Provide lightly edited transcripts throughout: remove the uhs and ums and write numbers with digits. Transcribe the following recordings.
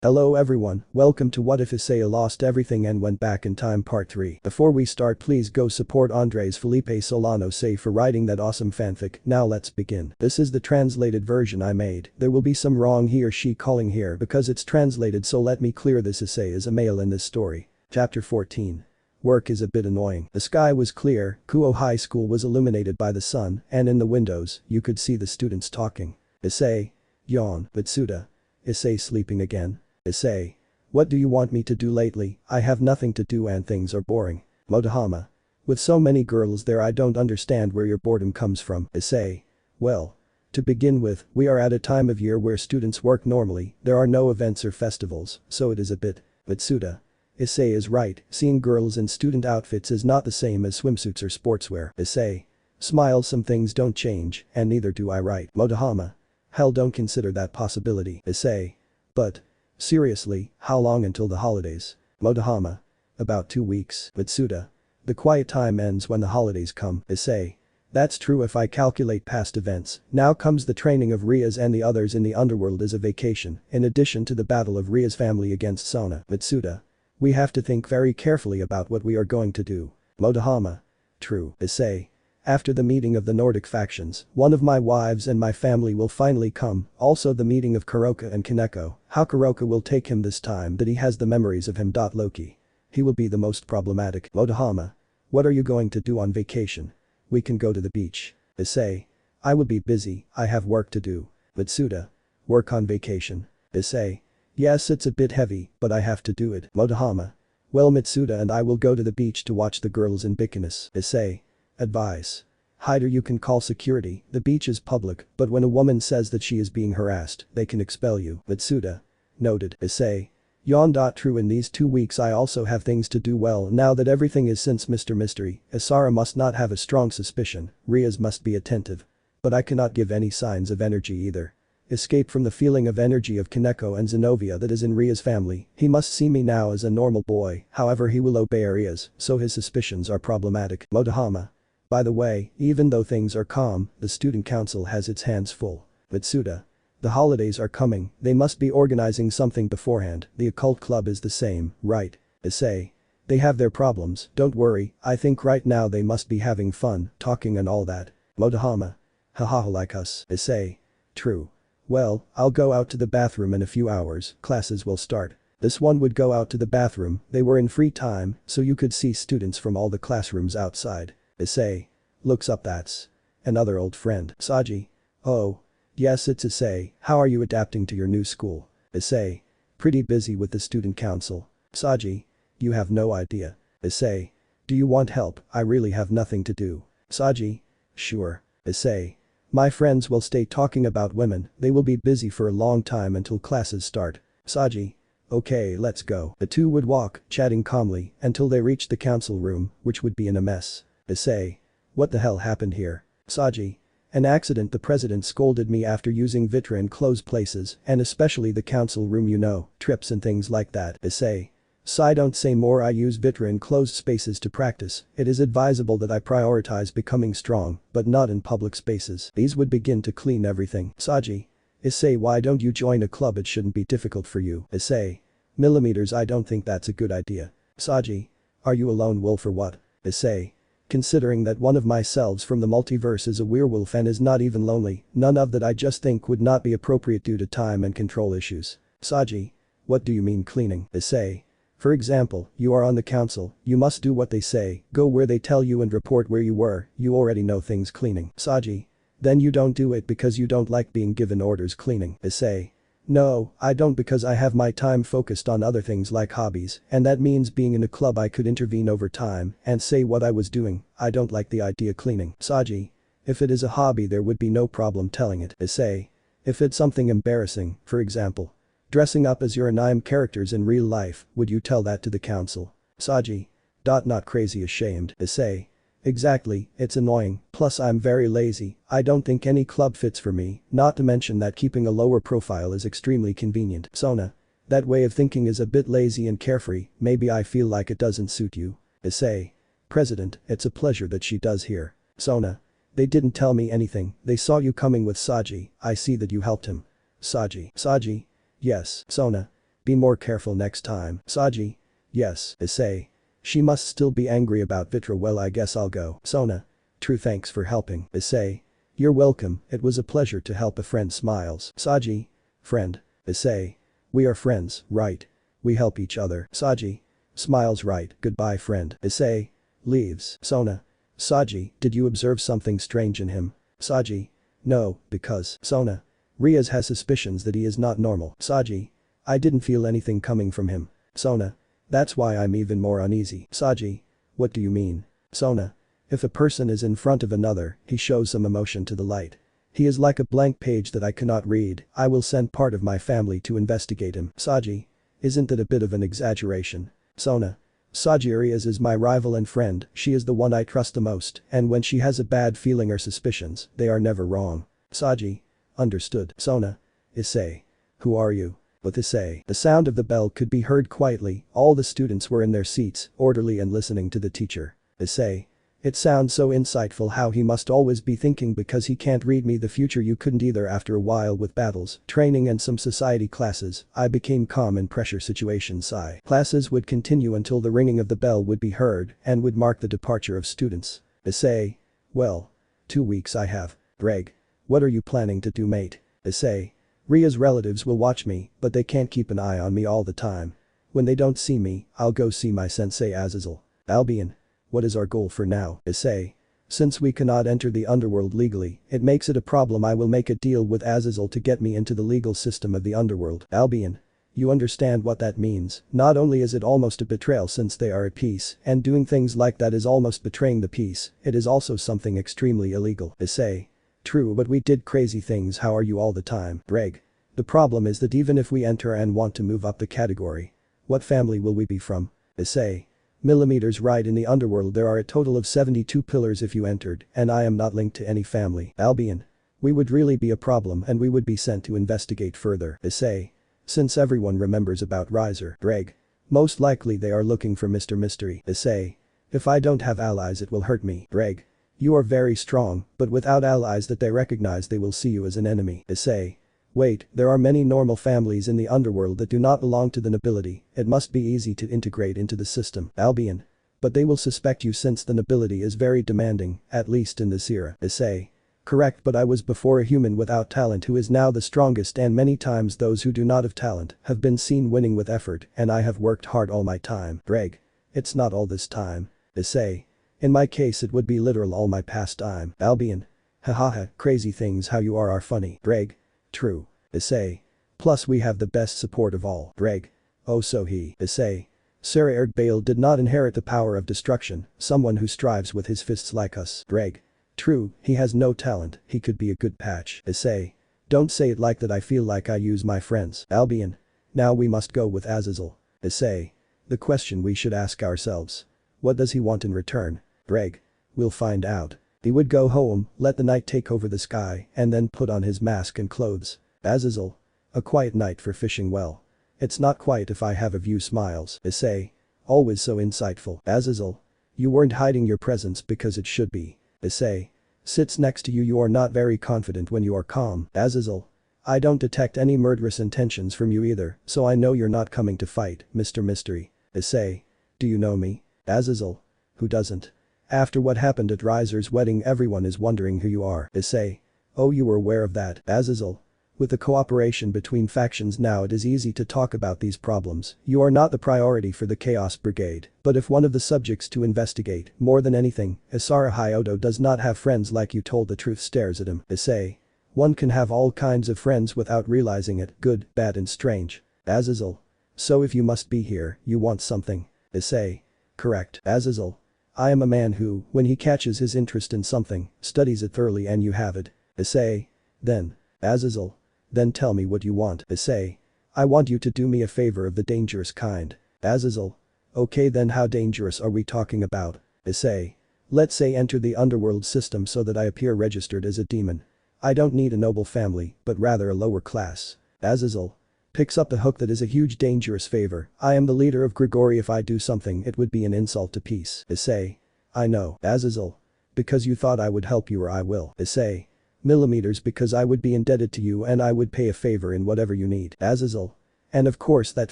Hello everyone, welcome to What If Issei Lost Everything and Went Back in Time Part 3. Before we start, please go support AndresFelipeSolanoDi for writing that awesome fanfic. Now let's begin. This is the translated version I made. There will be some wrong he or she calling here because it's translated, so let me clear this. Issei is a male in this story. Chapter 14. Work is a bit annoying. The sky was clear, Kuo High School was illuminated by the sun, and in the windows, you could see the students talking. Issei. Yawn. Bitsuda. Issei sleeping again. Issei. What do you want me to do lately? I have nothing to do and things are boring. Motohama. With so many girls there, I don't understand where your boredom comes from. Issei. Well. To begin with, we are at a time of year where students work normally, there are no events or festivals, so it is a bit. Bitsuda. Issei is right, seeing girls in student outfits is not the same as swimsuits or sportswear. Issei. Smile, some things don't change, and neither do I, right? Motohama. Hell, don't consider that possibility. Issei. But. Seriously, how long until the holidays? Motohama. About 2 weeks. Bitsuda. The quiet time ends when the holidays come. Issei. That's true if I calculate past events. Now comes the training of Rias and the others in the underworld as a vacation, in addition to the battle of Ria's family against Sona. Bitsuda. We have to think very carefully about what we are going to do. Motohama. True. Issei. After the meeting of the Nordic factions, one of my wives and my family will finally come, also the meeting of Kuroka and Kaneko, how Kuroka will take him this time that he has the memories of him. Loki. He will be the most problematic. Motohama. What are you going to do on vacation? We can go to the beach. Issei. I will be busy, I have work to do. Bitsuda. Work on vacation. Issei. Yes, it's a bit heavy, but I have to do it. Motohama. Well, Mitsuda and I will go to the beach to watch the girls in bikinis. Issei. Advice. Hider, you can call security, the beach is public, but when a woman says that she is being harassed, they can expel you. Bitsuda. Noted. Issei. Yawn. True, in these 2 weeks I also have things to do. Well, now that everything is since Mr. Mystery, Isara must not have a strong suspicion, Rias must be attentive. But I cannot give any signs of energy either. Escape from the feeling of energy of Kaneko and Zenobia that is in Ria's family. He must see me now as a normal boy, however he will obey Rias, so his suspicions are problematic. Motohama. By the way, even though things are calm, the student council has its hands full. Bitsuda. The holidays are coming, they must be organizing something beforehand, the occult club is the same, right? Issei. They have their problems, don't worry, I think right now they must be having fun, talking and all that. Motohama. Haha, like us. Issei. True. Well, I'll go out to the bathroom in a few hours, classes will start. This one would go out to the bathroom, they were in free time, so you could see students from all the classrooms outside. Issei. Looks up, that's another old friend. Saji. Oh. Yes, it's Issei, how are you adapting to your new school? Issei. Pretty busy with the student council. Saji. You have no idea. Issei. Do you want help? I really have nothing to do. Saji. Sure. Issei. My friends will stay talking about women, they will be busy for a long time until classes start. Saji. Okay, let's go. The two would walk, chatting calmly, until they reached the council room, which would be in a mess. Issei. What the hell happened here? Saji. An accident, the president scolded me after using Vitra in closed places, and especially the council room, you know, trips and things like that. Issei. Sai, don't say more, I use Vitra in closed spaces to practice, it is advisable that I prioritize becoming strong, but not in public spaces. These would begin to clean everything. Saji. Issei, why don't you join a club, it shouldn't be difficult for you. Issei. Millimeters, I don't think that's a good idea. Saji. Are you a lone wolf or what? Issei. Considering that one of my selves from the multiverse is a werewolf and is not even lonely, none of that I just think would not be appropriate due to time and control issues. Saji. What do you mean cleaning? Issei. For example, you are on the council, you must do what they say, go where they tell you and report where you were, you already know things cleaning. Saji. Then you don't do it because you don't like being given orders cleaning. Issei. No, I don't, because I have my time focused on other things like hobbies, and that means being in a club I could intervene over time and say what I was doing, I don't like the idea cleaning. Saji. If it is a hobby there would be no problem telling it. Issei. If it's something embarrassing, for example, dressing up as your anime characters in real life, would you tell that to the council? Saji. Not crazy ashamed. Issei. Exactly, it's annoying, plus I'm very lazy, I don't think any club fits for me, not to mention that keeping a lower profile is extremely convenient. Sona. That way of thinking is a bit lazy and carefree, maybe I feel like it doesn't suit you. Issei. President, it's a pleasure that she does here. Sona. They didn't tell me anything, they saw you coming with Saji, I see that you helped him. Saji. Saji. Yes. Sona. Be more careful next time. Saji. Yes. Issei. She must still be angry about Vitra. Well, I guess I'll go. Sona. True, thanks for helping. Issei. You're welcome, it was a pleasure to help a friend. Smiles. Saji. Friend. Issei. We are friends, right? We help each other. Saji. Smiles. Right, goodbye friend. Issei. Leaves. Sona. Saji, did you observe something strange in him? Saji. No, because. Sona. Riaz has suspicions that he is not normal. Saji. I didn't feel anything coming from him. Sona. That's why I'm even more uneasy. Saji. What do you mean? Sona. If a person is in front of another, he shows some emotion to the light. He is like a blank page that I cannot read. I will send part of my family to investigate him. Saji. Isn't that a bit of an exaggeration? Sona. Saji Riaz is my rival and friend, she is the one I trust the most, and when she has a bad feeling or suspicions, they are never wrong. Saji. Understood. Sona. Issei. Who are you? With Issei. The sound of the bell could be heard quietly, all the students were in their seats, orderly and listening to the teacher. Issei. It sounds so insightful how he must always be thinking because he can't read me the future. You couldn't either. After a while with battles, training and some society classes, I became calm in pressure situations. Sigh. Classes would continue until the ringing of the bell would be heard and would mark the departure of students. Issei. Well. 2 weeks I have. Reg. What are you planning to do, mate? Issei. Ria's relatives will watch me, but they can't keep an eye on me all the time. When they don't see me, I'll go see my sensei Azazel. Albion. What is our goal for now? Issei. Since we cannot enter the underworld legally, it makes it a problem. I will make a deal with Azazel to get me into the legal system of the underworld. Albion. You understand what that means? Not only is it almost a betrayal since they are at peace, and doing things like that is almost betraying the peace, it is also something extremely illegal. Issei. True, but we did crazy things. How are you all the time? Reg. The problem is that even if we enter and want to move up the category, what family will we be from? Issei. Millimeters. Right, in the underworld there are a total of 72 pillars if you entered, and I am not linked to any family. Albion. We would really be a problem and we would be sent to investigate further. Issei. Since everyone remembers about Riser. Reg. Most likely they are looking for Mr. Mystery. Issei. If I don't have allies it will hurt me. Reg. You are very strong, but without allies that they recognize they will see you as an enemy. Issei. Wait, there are many normal families in the underworld that do not belong to the nobility, it must be easy to integrate into the system. Albion. But they will suspect you since the nobility is very demanding, at least in this era. Issei. Correct, but I was before a human without talent who is now the strongest, and many times those who do not have talent have been seen winning with effort, and I have worked hard all my time. Reg. It's not all this time. Issei. In my case it would be literal all my past time. Albion. Hahaha, crazy things how you are funny. Reg. True. Issei. Plus we have the best support of all. Reg. Oh so he. Issei. Sir Ergbale did not inherit the power of destruction, someone who strives with his fists like us. Reg. True, he has no talent, he could be a good patch. Issei. Don't say it like that, I feel like I use my friends. Albion. Now we must go with Azazel. Issei. The question we should ask ourselves. What does he want in return? Reg. We'll find out. He would go home, let the night take over the sky, and then put on his mask and clothes. Azazel. A quiet night for fishing. Well. It's not quiet if I have a view. Smiles. Issei. Always so insightful. Azazel. You weren't hiding your presence because it should be. Issei. Sits next to you. You are not very confident when you are calm. Azazel. I don't detect any murderous intentions from you either, so I know you're not coming to fight, Mr. Mystery. Issei. Do you know me? Azazel. Who doesn't? After what happened at Riser's wedding everyone is wondering who you are. Issei. Oh, you were aware of that. Azazel. With the cooperation between factions now it is easy to talk about these problems. You are not the priority for the Chaos Brigade, but if one of the subjects to investigate, more than anything, Isara Hyodo does not have friends like you told the truth stares at him. Issei. One can have all kinds of friends without realizing it, good, bad and strange. Azazel. So if you must be here, you want something. Issei. Correct. Azazel. I am a man who, when he catches his interest in something, studies it thoroughly and you have it. Issei. Then. Azazel. Then tell me what you want. Issei. I want you to do me a favor of the dangerous kind. Azazel. Okay then, how dangerous are we talking about? Issei. Let's say enter the underworld system so that I appear registered as a demon. I don't need a noble family, but rather a lower class. Azazel. Picks up the hook. That is a huge dangerous favor. I am the leader of Grigori. If I do something it would be an insult to peace. Issei. I know. Azazel. Because you thought I would help you, or I will. Issei. Millimeters, because I would be indebted to you and I would pay a favor in whatever you need. Azazel. And of course that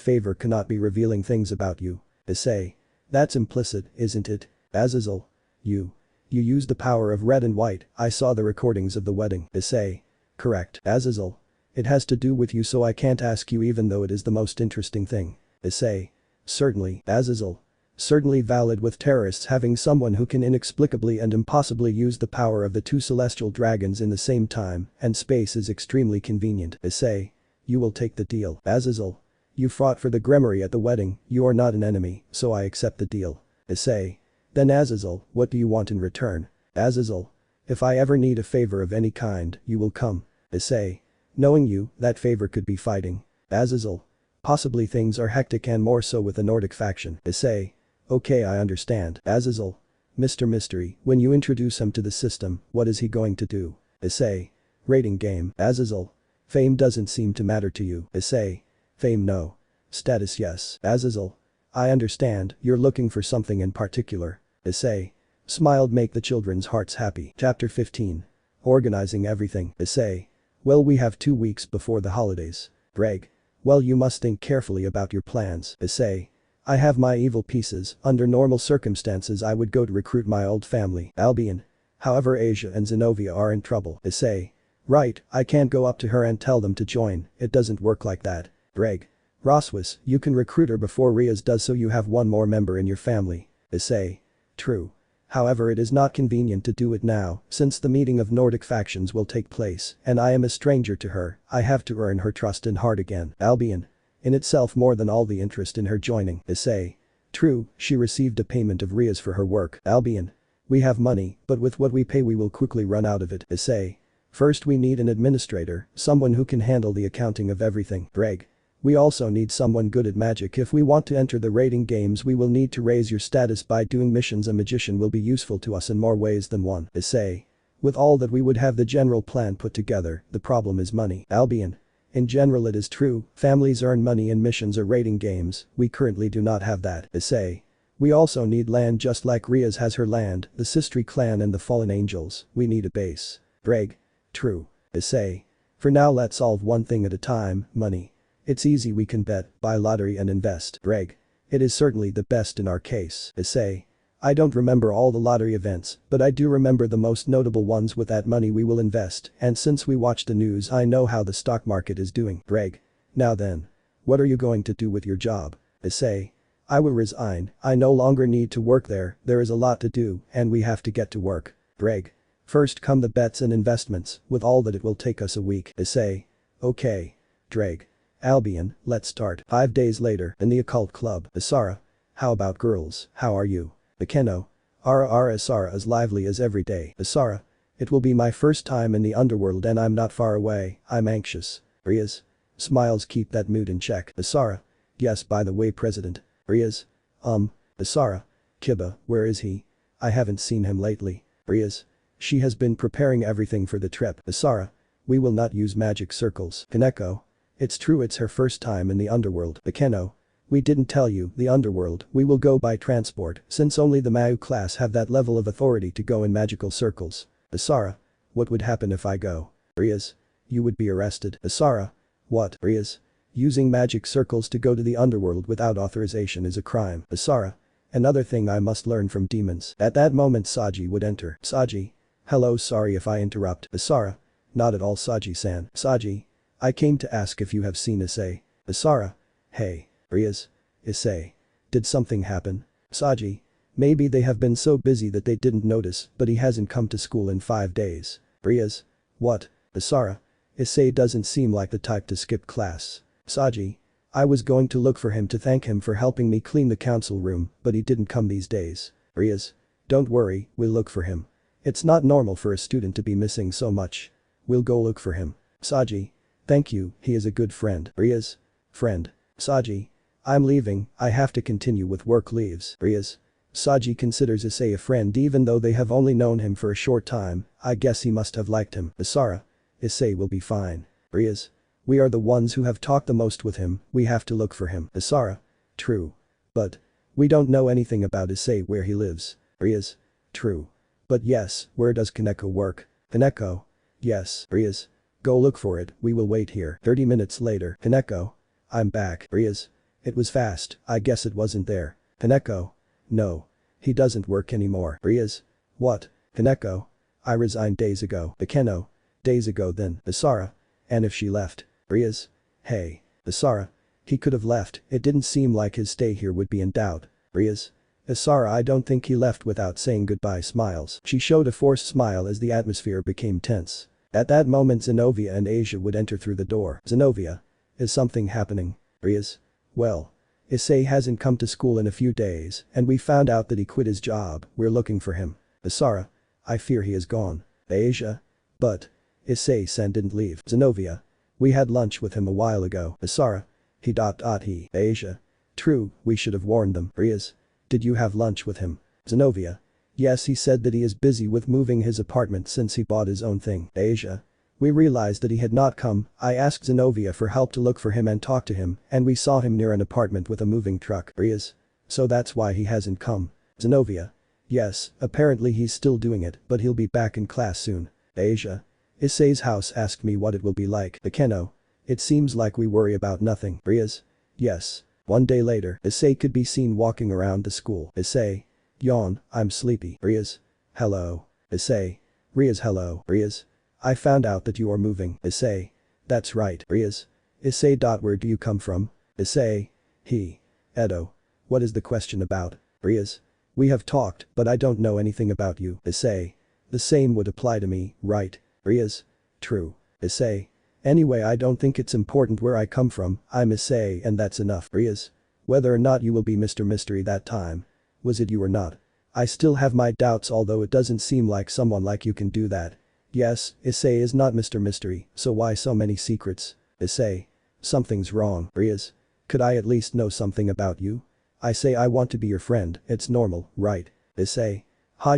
favor cannot be revealing things about you. Issei. That's implicit, isn't it? Azazel. You used the power of red and white, I saw the recordings of the wedding. Issei. Correct. Azazel. It has to do with you so I can't ask you even though it is the most interesting thing. Issei. Certainly. Azazel. Certainly valid with terrorists having someone who can inexplicably and impossibly use the power of the two celestial dragons in the same time and space is extremely convenient. Issei. You will take the deal. Azazel. You fought for the Gremory at the wedding, you are not an enemy, so I accept the deal. Issei. Then Azazel, what do you want in return? Azazel. If I ever need a favor of any kind, you will come. Issei. Knowing you, that favor could be fighting. Azazel. Possibly things are hectic and more so with the Nordic faction. Issei. Okay, I understand. Azazel. Mr. Mystery, when you introduce him to the system, what is he going to do? Issei. Rating game. Azazel. Fame doesn't seem to matter to you. Issei. Fame no. Status yes. Azazel. I understand, you're looking for something in particular. Issei. Smiled make the children's hearts happy. Chapter 15. Organizing everything. Issei. Well, we have 2 weeks before the holidays. Greg. Well, you must think carefully about your plans. Issei. I have my evil pieces, under normal circumstances I would go to recruit my old family. Albion. However, Asia and Zenobia are in trouble. Issei. Right, I can't go up to her and tell them to join, it doesn't work like that. Greg. Roswis, you can recruit her before Riaz does so you have one more member in your family. Issei. True. However, it is not convenient to do it now, since the meeting of Nordic factions will take place, and I am a stranger to her, I have to earn her trust and heart again. Albion. In itself more than all the interest in her joining. Issei. True, she received a payment of Riaz for her work. Albion. We have money, but with what we pay we will quickly run out of it. Issei. First we need an administrator, someone who can handle the accounting of everything. Greg. We also need someone good at magic. If we want to enter the raiding games we will need to raise your status by doing missions. A magician will be useful to us in more ways than one. Issei. With all that we would have the general plan put together, the problem is money. Albion. In general it is true, families earn money in missions or raiding games, we currently do not have that. Issei. We also need land just like Riaz has her land, the Sistri clan and the fallen angels, we need a base. Greg. True. Issei. For now let's solve one thing at a time, money. It's easy, we can bet, buy lottery and invest. Greg. It is certainly the best in our case. Issei. I don't remember all the lottery events, but I do remember the most notable ones. With that money we will invest, and since we watch the news I know how the stock market is doing. Greg. Now then. What are you going to do with your job? Issei. I will resign, I no longer need to work there is a lot to do, and we have to get to work. Greg. First come the bets and investments, with all that it will take us a week. Issei. Okay. Greg. Albion, let's start. 5 days later, in the Occult Club. Asara. How about girls, how are you? Akeno. Asara as lively as every day. Asara. It will be my first time in the underworld and I'm not far away, I'm anxious. Riaz. Smiles keep that mood in check. Asara. Yes, by the way, President. Riaz. Asara. Kiba, where is he? I haven't seen him lately. Riaz. She has been preparing everything for the trip. Asara. We will not use magic circles. Kaneko. It's true, it's her first time in the underworld. Akeno. We didn't tell you, the underworld, we will go by transport, since only the Mayu class have that level of authority to go in magical circles. Asara. What would happen if I go? Riaz. You would be arrested. Asara. What? Riaz. Using magic circles to go to the underworld without authorization is a crime. Asara. Another thing I must learn from demons. At that moment Saji would enter. Saji. Hello, sorry if I interrupt. Asara. Not at all, Saji-san. Saji. I came to ask if you have seen Issei. Asara. Hey. Riaz. Issei. Did something happen? Saji. Maybe they have been so busy that they didn't notice, but he hasn't come to school in 5 days. Riaz. What? Asara. Issei doesn't seem like the type to skip class. Saji. I was going to look for him to thank him for helping me clean the council room, but he didn't come these days. Riaz. Don't worry, we'll look for him. It's not normal for a student to be missing so much. We'll go look for him. Saji. Thank you, he is a good friend. Riaz. Friend. Saji. I'm leaving, I have to continue with work. Leaves. Riaz. Saji considers Issei a friend even though they have only known him for a short time, I guess he must have liked him. Asara. Issei will be fine. Riaz. We are the ones who have talked the most with him, we have to look for him. Asara. True. But. We don't know anything about Issei, where he lives. Riaz. True. But yes, where does Kaneko work? Kaneko. Yes. Riaz. Go look for it, we will wait here. 30 minutes later. Kaneko. I'm back. Riaz. It was fast, I guess it wasn't there. Hineko. No. He doesn't work anymore. Riaz. What? Hineko. I resigned days ago. Bekeno. Days ago then. Isara. And if she left? Riaz. Hey. Isara. He could have left, it didn't seem like his stay here would be in doubt. Riaz. Isara, I don't think he left without saying goodbye. Smiles. She showed a forced smile as the atmosphere became tense. At that moment Zenobia and Asia would enter through the door. Zenobia. Is something happening? Riaz. Well. Issei hasn't come to school in a few days and we found out that he quit his job, we're looking for him. Isara. I fear he is gone. Asia. But. Issei-san didn't leave. Zenobia. We had lunch with him a while ago. Isara. He. Asia. True, we should have warned them. Riaz. Did you have lunch with him? Zenobia. Yes, he said that he is busy with moving his apartment since he bought his own thing. Asia. We realized that he had not come, I asked Zenobia for help to look for him and talk to him and we saw him near an apartment with a moving truck. Riaz. So that's why he hasn't come. Zenobia. Yes, apparently he's still doing it but he'll be back in class soon. Asia. Issei's house asked me what it will be like. Bekeno. It seems like we worry about nothing. Riaz. Yes. One day later, Issei could be seen walking around the school. Issei. Yawn, I'm sleepy. Riaz. Hello. Issei. Riaz. Hello. Riaz. I found out that you are moving. Issei. That's right. Riaz. Issei. Where do you come from? Issei. Edo. What is the question about? Riaz. We have talked, but I don't know anything about you. Issei. The same would apply to me, right? Riaz. True. Issei. Anyway, I don't think it's important where I come from, I'm Issei and that's enough. Riaz. Whether or not you will be Mr. Mystery that time. Was it you or not? I still have my doubts although it doesn't seem like someone like you can do that. Yes, Issei is not Mr. Mystery, so why so many secrets? Issei. Something's wrong. Riaz. Could I at least know something about you? I say I want to be your friend, it's normal, right? Issei.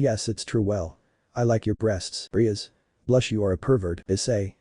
Yes, it's true. Well. I like your breasts. Riaz. Blush, you are a pervert. Issei.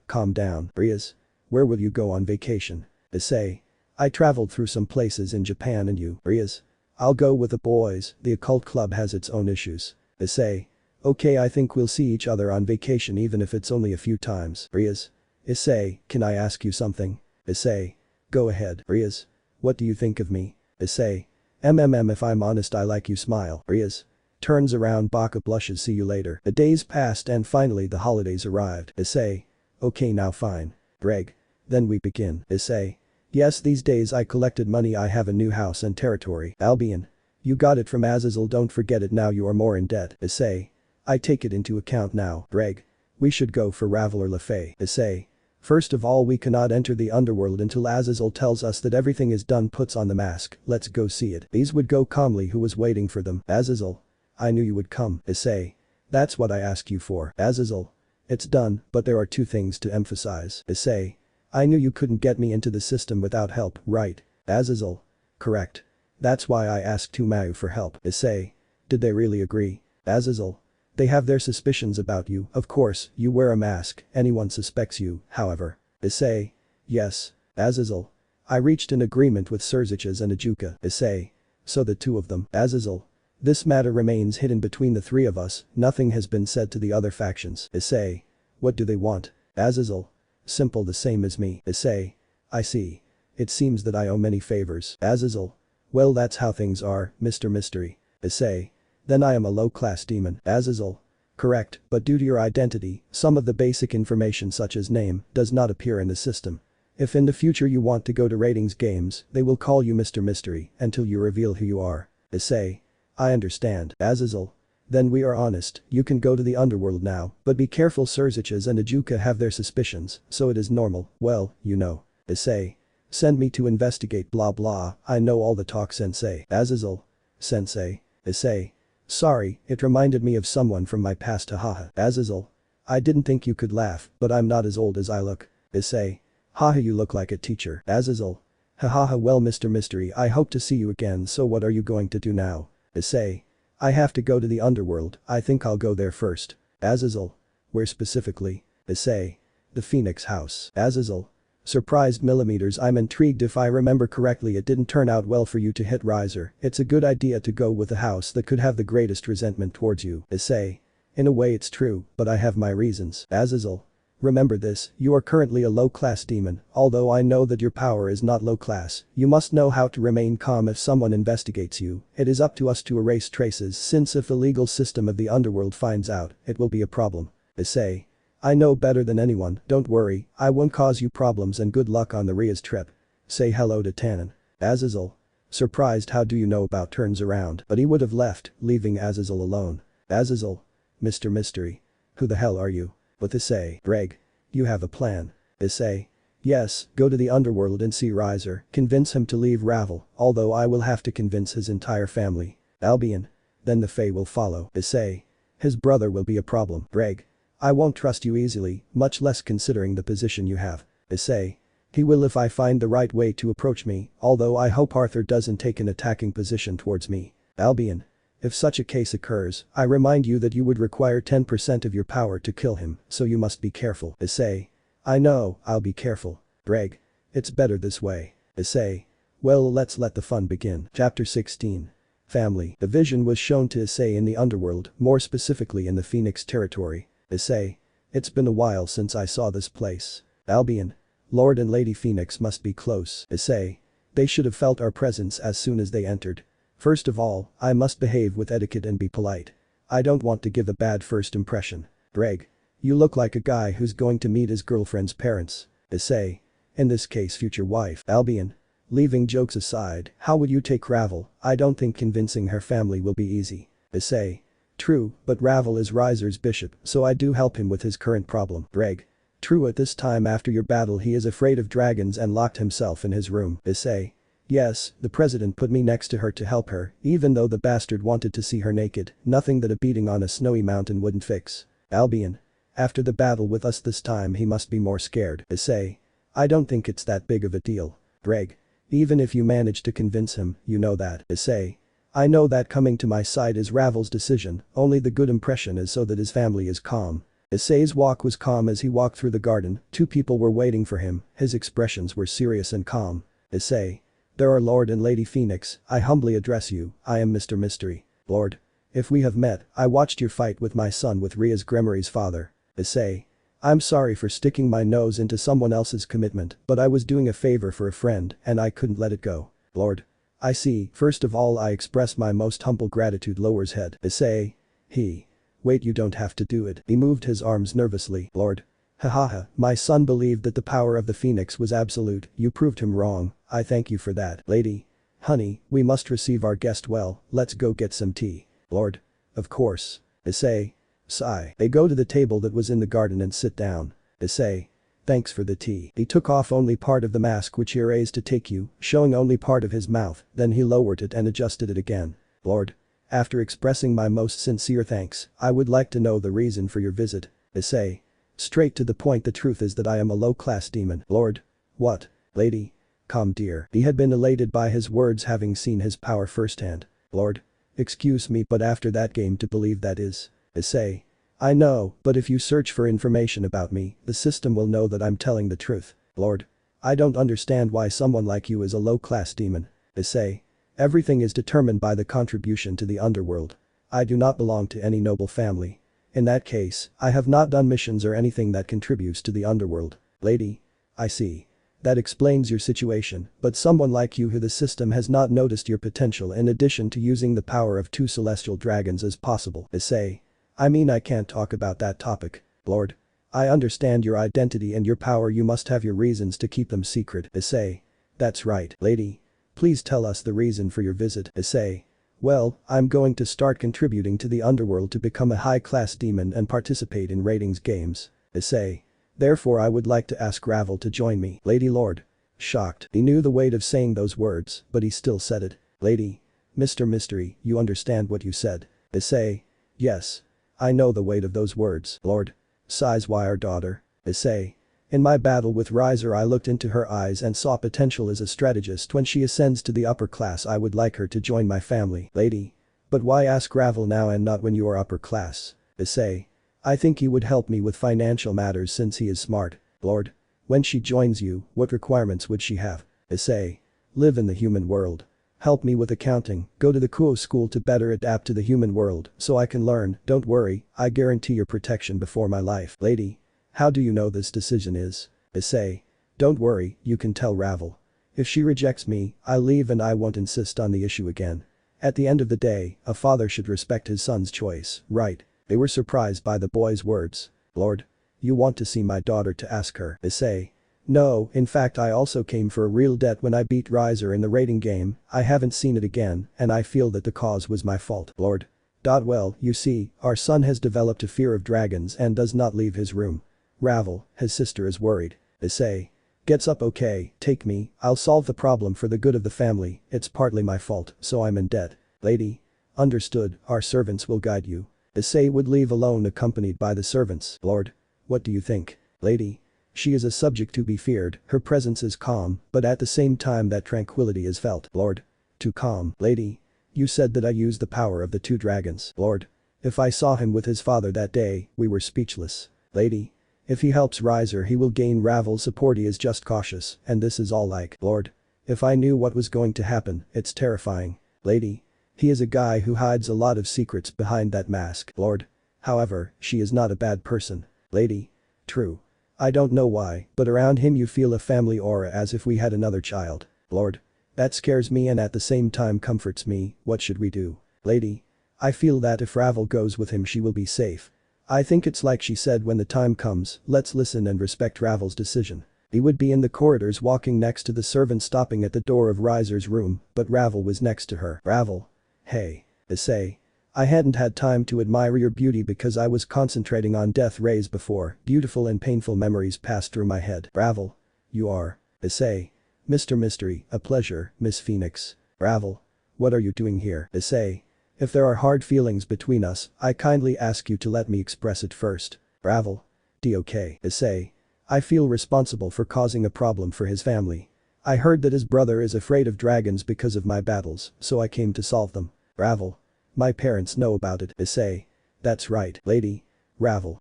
Calm down. Riaz. Where will you go on vacation? Issei. I traveled through some places in Japan and you. Riaz. I'll go with the boys, the occult club has its own issues. Issei. Okay, I think we'll see each other on vacation even if it's only a few times. Riaz. Issei, can I ask you something? Issei. Go ahead. Riaz. What do you think of me? Issei. If I'm honest I like you. Smile. Riaz. Turns around, Baka blushes. See you later. The days passed and finally the holidays arrived. Issei. Okay, now fine. Greg. Then we begin. Issei. Yes, these days I collected money, I have a new house and territory. Albion. You got it from Azazel, don't forget it, now you are more in debt. Issei. I take it into account now. Greg. We should go for Ravel or Lefay. Issei. First of all, we cannot enter the underworld until Azazel tells us that everything is done, puts on the mask, let's go see it. These would go calmly, who was waiting for them. Azazel. I knew you would come. Issei. That's what I asked you for. Azazel. It's done, but there are two things to emphasize. Issei. I knew you couldn't get me into the system without help, right? Azazel. Correct. That's why I asked Tumayu for help. Issei. Did they really agree? Azazel. They have their suspicions about you, of course, you wear a mask, anyone suspects you, however. Issei. Yes. Azazel. I reached an agreement with Surziches and Ajuka. Issei. So the two of them. Azazel. This matter remains hidden between the three of us, nothing has been said to the other factions. Issei. What do they want? Azazel. Simple, the same as me. Issei. I see. It seems that I owe many favors. Azazel. Well, that's how things are, Mr. Mystery. Issei. Then I am a low-class demon. Azazel. Correct, but due to your identity, some of the basic information such as name does not appear in the system. If in the future you want to go to ratings games, they will call you Mr. Mystery until you reveal who you are. Issei. I understand. Azazel. Then we are honest, you can go to the underworld now, but be careful, Surziches and Ajuka have their suspicions, so it is normal, well, you know. Issei. Send me to investigate blah blah, I know all the talk, Sensei. Azazel. Sensei. Issei. Sorry, it reminded me of someone from my past. Haha. Azazel. I didn't think you could laugh, but I'm not as old as I look. Issei. Haha, you look like a teacher. Azazel. Hahaha, well, Mr. Mystery, I hope to see you again, so what are you going to do now? Issei. I have to go to the underworld, I think I'll go there first. Azazel. Where specifically? Issei. The Phoenix House. Azazel. Surprised millimeters, I'm intrigued. If I remember correctly, it didn't turn out well for you to hit Riser, it's a good idea to go with the house that could have the greatest resentment towards you. Issei. In a way it's true, but I have my reasons. Azazel. Remember this, you are currently a low-class demon, although I know that your power is not low-class, you must know how to remain calm if someone investigates you, it is up to us to erase traces since if the legal system of the underworld finds out, it will be a problem. Issei. I know better than anyone, don't worry, I won't cause you problems and good luck on the Ria's trip. Say hello to Tannen. Azazel. Surprised how do you know about turns around, but he would have left, leaving Azazel alone. Azazel. Mr. Mystery. Who the hell are you? With Issei. Greg. You have a plan. Issei. Yes, go to the underworld and see Riser, convince him to leave Ravel, although I will have to convince his entire family. Albion. Then the Fae will follow. Issei. His brother will be a problem. Greg. I won't trust you easily, much less considering the position you have. Issei. He will if I find the right way to approach me, although I hope Arthur doesn't take an attacking position towards me. Albion. If such a case occurs, I remind you that you would require 10% of your power to kill him, so you must be careful. Issei. I know, I'll be careful. Greg. It's better this way. Issei. Well, let's let the fun begin. Chapter 16. Family. The vision was shown to Issei in the underworld, more specifically in the Phoenix territory. Issei. It's been a while since I saw this place. Albion. Lord and Lady Phoenix must be close. Issei. They should have felt our presence as soon as they entered. First of all, I must behave with etiquette and be polite. I don't want to give a bad first impression. Greg. You look like a guy who's going to meet his girlfriend's parents. Issei. In this case future wife. Albion. Leaving jokes aside, how would you take Ravel? I don't think convincing her family will be easy. Issei. True, but Ravel is Riser's bishop, so I do help him with his current problem. Greg. True, at this time after your battle he is afraid of dragons and locked himself in his room. Issei. Yes, the president put me next to her to help her, even though the bastard wanted to see her naked, nothing that a beating on a snowy mountain wouldn't fix. Albion. After the battle with us this time he must be more scared. Issei. I don't think it's that big of a deal. Greg. Even if you manage to convince him, you know that. Issei. I know that coming to my side is Ravel's decision, only the good impression is so that his family is calm. Issei's walk was calm as he walked through the garden, two people were waiting for him, his expressions were serious and calm. Issei. There are Lord and Lady Phoenix, I humbly address you, I am Mr. Mystery. Lord. If we have met, I watched your fight with my son with Ria's Gremory's father. Issei. I'm sorry for sticking my nose into someone else's commitment, but I was doing a favor for a friend and I couldn't let it go. Lord. I see, first of all I express my most humble gratitude. Lowers head. Issei. He. Wait, you don't have to do it. He moved his arms nervously. Lord. Hahaha, my son believed that the power of the Phoenix was absolute, you proved him wrong, I thank you for that. Lady. Honey, we must receive our guest well, let's go get some tea. Lord. Of course. Issei. Sigh. They go to the table that was in the garden and sit down. Issei. Thanks for the tea. He took off only part of the mask which he erased to take you, showing only part of his mouth, then he lowered it and adjusted it again. Lord. After expressing my most sincere thanks, I would like to know the reason for your visit. Issei. Straight to the point, the truth is that I am a low-class demon. Lord. What? Lady. Calm dear. He had been elated by his words having seen his power firsthand. Lord. Excuse me, but after that game to believe that is. Issei. I know, but if you search for information about me, the system will know that I'm telling the truth. Lord. I don't understand why someone like you is a low-class demon. Issei. Everything is determined by the contribution to the underworld. I do not belong to any noble family. In that case, I have not done missions or anything that contributes to the underworld. Lady. I see. That explains your situation, but someone like you who the system has not noticed your potential in addition to using the power of 2 celestial dragons as possible. Issei. I mean I can't talk about that topic. Lord. I understand your identity and your power, you must have your reasons to keep them secret. Issei. That's right. Lady. Please tell us the reason for your visit. Issei. Well, I'm going to start contributing to the underworld to become a high-class demon and participate in ratings games. Issei. Therefore I would like to ask Ravel to join me. Lady. Lord. Shocked. He knew the weight of saying those words, but he still said it. Lady. Mr. Mystery, you understand what you said. Issei. Yes. I know the weight of those words. Lord. Sighs. Why our daughter? Issei. In my battle with Riser I looked into her eyes and saw potential as a strategist. When she ascends to the upper class I would like her to join my family. Lady. But why ask Ravel now and not when you are upper class? Issei. I think he would help me with financial matters since he is smart. Lord. When she joins you, what requirements would she have? Issei. Live in the human world. Help me with accounting, go to the Kuo school to better adapt to the human world so I can learn, don't worry, I guarantee your protection before my life. Lady. How do you know this decision is? Issei. Don't worry, you can tell Ravel. If she rejects me, I'll leave and I won't insist on the issue again. At the end of the day, a father should respect his son's choice, right? They were surprised by the boy's words. Lord. You want to see my daughter to ask her, Issei. No, in fact I also came for a real debt when I beat Riser in the rating game, I haven't seen it again, and I feel that the cause was my fault, Lord. Well, you see, our son has developed a fear of dragons and does not leave his room. Ravel, his sister is worried. Issei. Gets up okay, take me, I'll solve the problem for the good of the family, it's partly my fault, so I'm in debt. Lady. Understood, our servants will guide you. Issei would leave alone accompanied by the servants. Lord. What do you think? Lady. She is a subject to be feared, her presence is calm, but at the same time that tranquility is felt. Lord. Too calm. Lady. You said that I used the power of the two dragons. Lord. If I saw him with his father that day, we were speechless. Lady. If he helps Riser he will gain Ravel's support, he is just cautious, and this is all like. Lord. If I knew what was going to happen, it's terrifying. Lady. He is a guy who hides a lot of secrets behind that mask. Lord. However, she is not a bad person. Lady. True. I don't know why, but around him you feel a family aura as if we had another child. Lord. That scares me and at the same time comforts me, what should we do? Lady. I feel that if Ravel goes with him she will be safe. I think it's like she said, when the time comes, let's listen and respect Ravel's decision. He would be in the corridors walking next to the servant stopping at the door of Riser's room, but Ravel was next to her. Ravel. Hey. Issei. I hadn't had time to admire your beauty because I was concentrating on death rays before, beautiful and painful memories passed through my head. Ravel. You are. Issei. Mr. Mystery, a pleasure, Miss Phoenix. Ravel. What are you doing here? Issei. If there are hard feelings between us, I kindly ask you to let me express it first. Ravel. Okay. Issei. I feel responsible for causing a problem for his family. I heard that his brother is afraid of dragons because of my battles, so I came to solve them. Ravel. My parents know about it. Issei. That's right, lady. Ravel.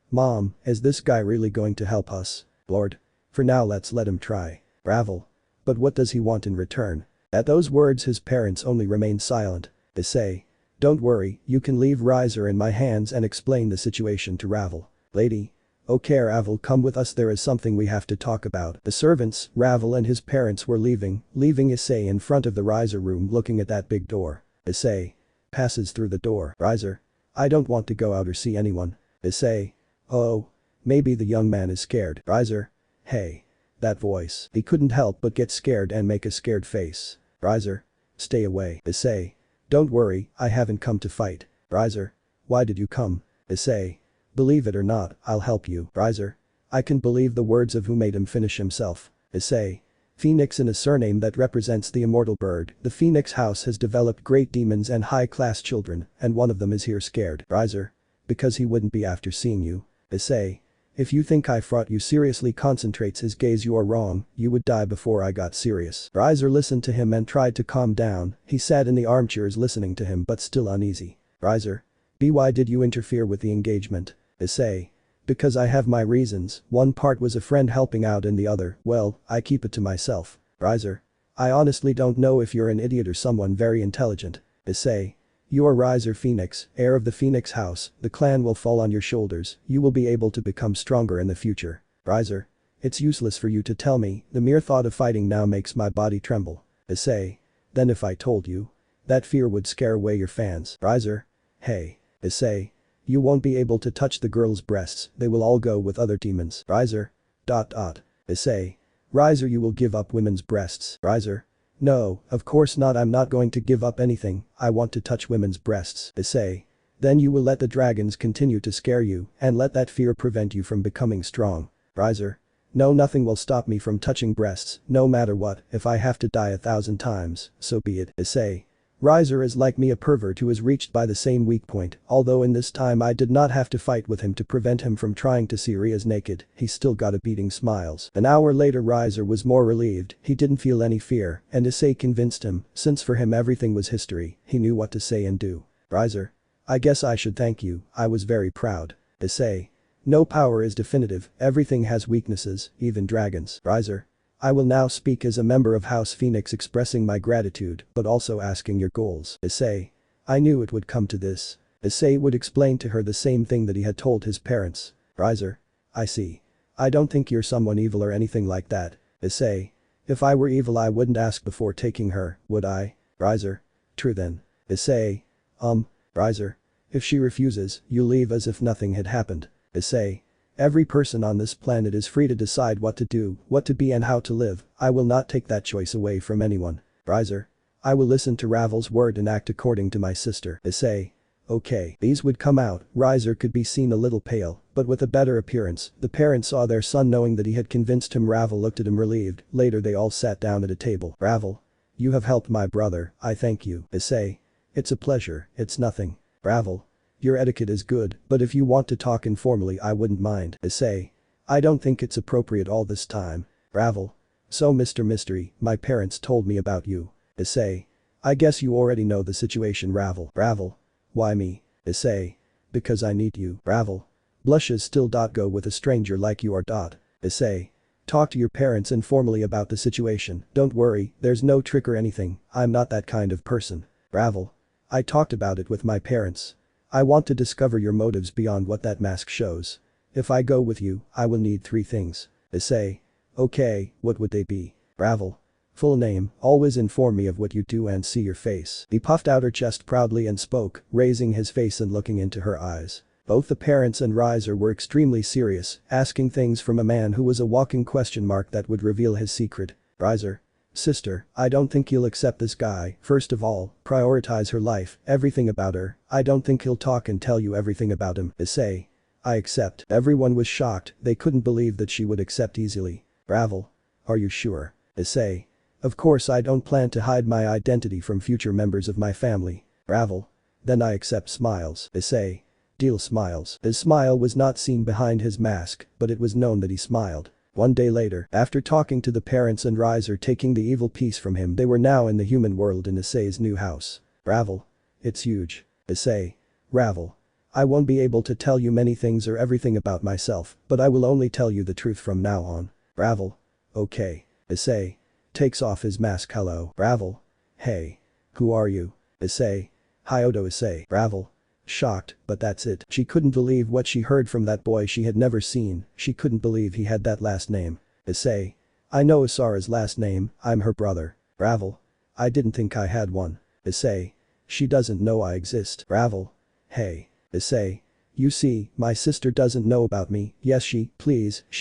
Mom, is this guy really going to help us? Lord. For now let's let him try. Ravel. But what does he want in return? At those words his parents only remained silent. Issei. Don't worry, you can leave Riser in my hands and explain the situation to Ravel. Lady. Okay Ravel, come with us, there is something we have to talk about. The servants, Ravel and his parents were leaving Issei in front of the Riser room looking at that big door. Issei. Passes through the door. Riser. I don't want to go out or see anyone. Issei. Oh. Maybe the young man is scared. Riser. Hey. That voice. He couldn't help but get scared and make a scared face. Riser. Stay away. Issei. Don't worry, I haven't come to fight. Riser. Why did you come? Issei. Believe it or not, I'll help you. Riser. I can believe the words of who made him finish himself. Issei. Phoenix in a surname that represents the immortal bird. The Phoenix house has developed great demons and high-class children, and one of them is here scared. Riser. Because he wouldn't be after seeing you. Issei. If you think I fought you seriously, concentrates his gaze, you are wrong, you would die before I got serious. Riser listened to him and tried to calm down, he sat in the armchairs listening to him but still uneasy. Riser. Why did you interfere with the engagement? Issei. Because I have my reasons, one part was a friend helping out and the other, well, I keep it to myself. Riser. I honestly don't know if you're an idiot or someone very intelligent. Issei. You are Riser Phoenix, heir of the Phoenix house, the clan will fall on your shoulders, you will be able to become stronger in the future. Riser. It's useless for you to tell me, the mere thought of fighting now makes my body tremble. Issei. Then if I told you? That fear would scare away your fans. Riser. Hey. Issei. You won't be able to touch the girls' breasts, they will all go with other demons. Riser. Issei. Riser, you will give up women's breasts. Riser. No, of course not, I'm not going to give up anything, I want to touch women's breasts. Issei. Then you will let the dragons continue to scare you and let that fear prevent you from becoming strong. Riser. No, nothing will stop me from touching breasts, no matter what, if I have to die 1,000 times, so be it. Issei. Riser is like me, a pervert who is reached by the same weak point, although in this time I did not have to fight with him to prevent him from trying to see Ria's naked, he still got a beating smiles. An hour later Riser was more relieved, he didn't feel any fear, and Issei convinced him, since for him everything was history, he knew what to say and do. Riser. I guess I should thank you, I was very proud. Issei. No power is definitive, everything has weaknesses, even dragons. Riser. I will now speak as a member of House Phoenix, expressing my gratitude but also asking your goals. Issei. I knew it would come to this. Issei would explain to her the same thing that he had told his parents. Riser. I see. I don't think you're someone evil or anything like that. Issei. If I were evil I wouldn't ask before taking her, would I? Riser. True then. Issei. Riser. If she refuses, you leave as if nothing had happened. Issei. Every person on this planet is free to decide what to do, what to be and how to live. I will not take that choice away from anyone. Riser. I will listen to Ravel's word and act according to my sister. Issei. Okay. These would come out. Riser could be seen a little pale, but with a better appearance. The parents saw their son knowing that he had convinced him. Ravel looked at him relieved. Later they all sat down at a table. Ravel. You have helped my brother, I thank you. Issei. It's a pleasure, it's nothing. Ravel. Your etiquette is good, but if you want to talk informally I wouldn't mind. Issei. I don't think it's appropriate all this time. Ravel. So Mr. Mystery, my parents told me about you. Issei. I guess you already know the situation. Ravel. Ravel. Why me? Issei. Because I need you. Ravel. Blushes still. Go with a stranger like you are. Issei. Talk to your parents informally about the situation. Don't worry, there's no trick or anything, I'm not that kind of person. Ravel. I talked about it with my parents. I want to discover your motives beyond what that mask shows. If I go with you, I will need 3 things. Issei. Okay, what would they be? Ravel. Full name, always inform me of what you do and see your face. He puffed out her chest proudly and spoke, raising his face and looking into her eyes. Both the parents and Riser were extremely serious, asking things from a man who was a walking question mark that would reveal his secret. Riser. Sister, I don't think he'll accept this guy. First of all, prioritize her life, everything about her. I don't think he'll talk and tell you everything about him. Issei. I accept. Everyone was shocked, they couldn't believe that she would accept easily. Ravel. Are you sure? Issei. Of course I don't plan to hide my identity from future members of my family. Ravel. Then I accept. Smiles. Issei. Deal. Smiles. His smile was not seen behind his mask, but it was known that he smiled. One day later, after talking to the parents and Riser taking the evil piece from him, they were now in the human world in Issei's new house. Ravel. It's huge. Issei. Ravel. I won't be able to tell you many things or everything about myself, but I will only tell you the truth from now on. Ravel. Okay. Issei. Takes off his mask. Hello. Ravel. Hey. Who are you? Issei. Hyodo Issei. Ravel. Shocked, but that's it. She couldn't believe what she heard from that boy she had never seen, she couldn't believe he had that last name. Issei. I know Isara's last name, I'm her brother. Ravel. I didn't think I had one. Issei. She doesn't know I exist. Ravel. Hey. Issei. You see, my sister doesn't know about me. Yes she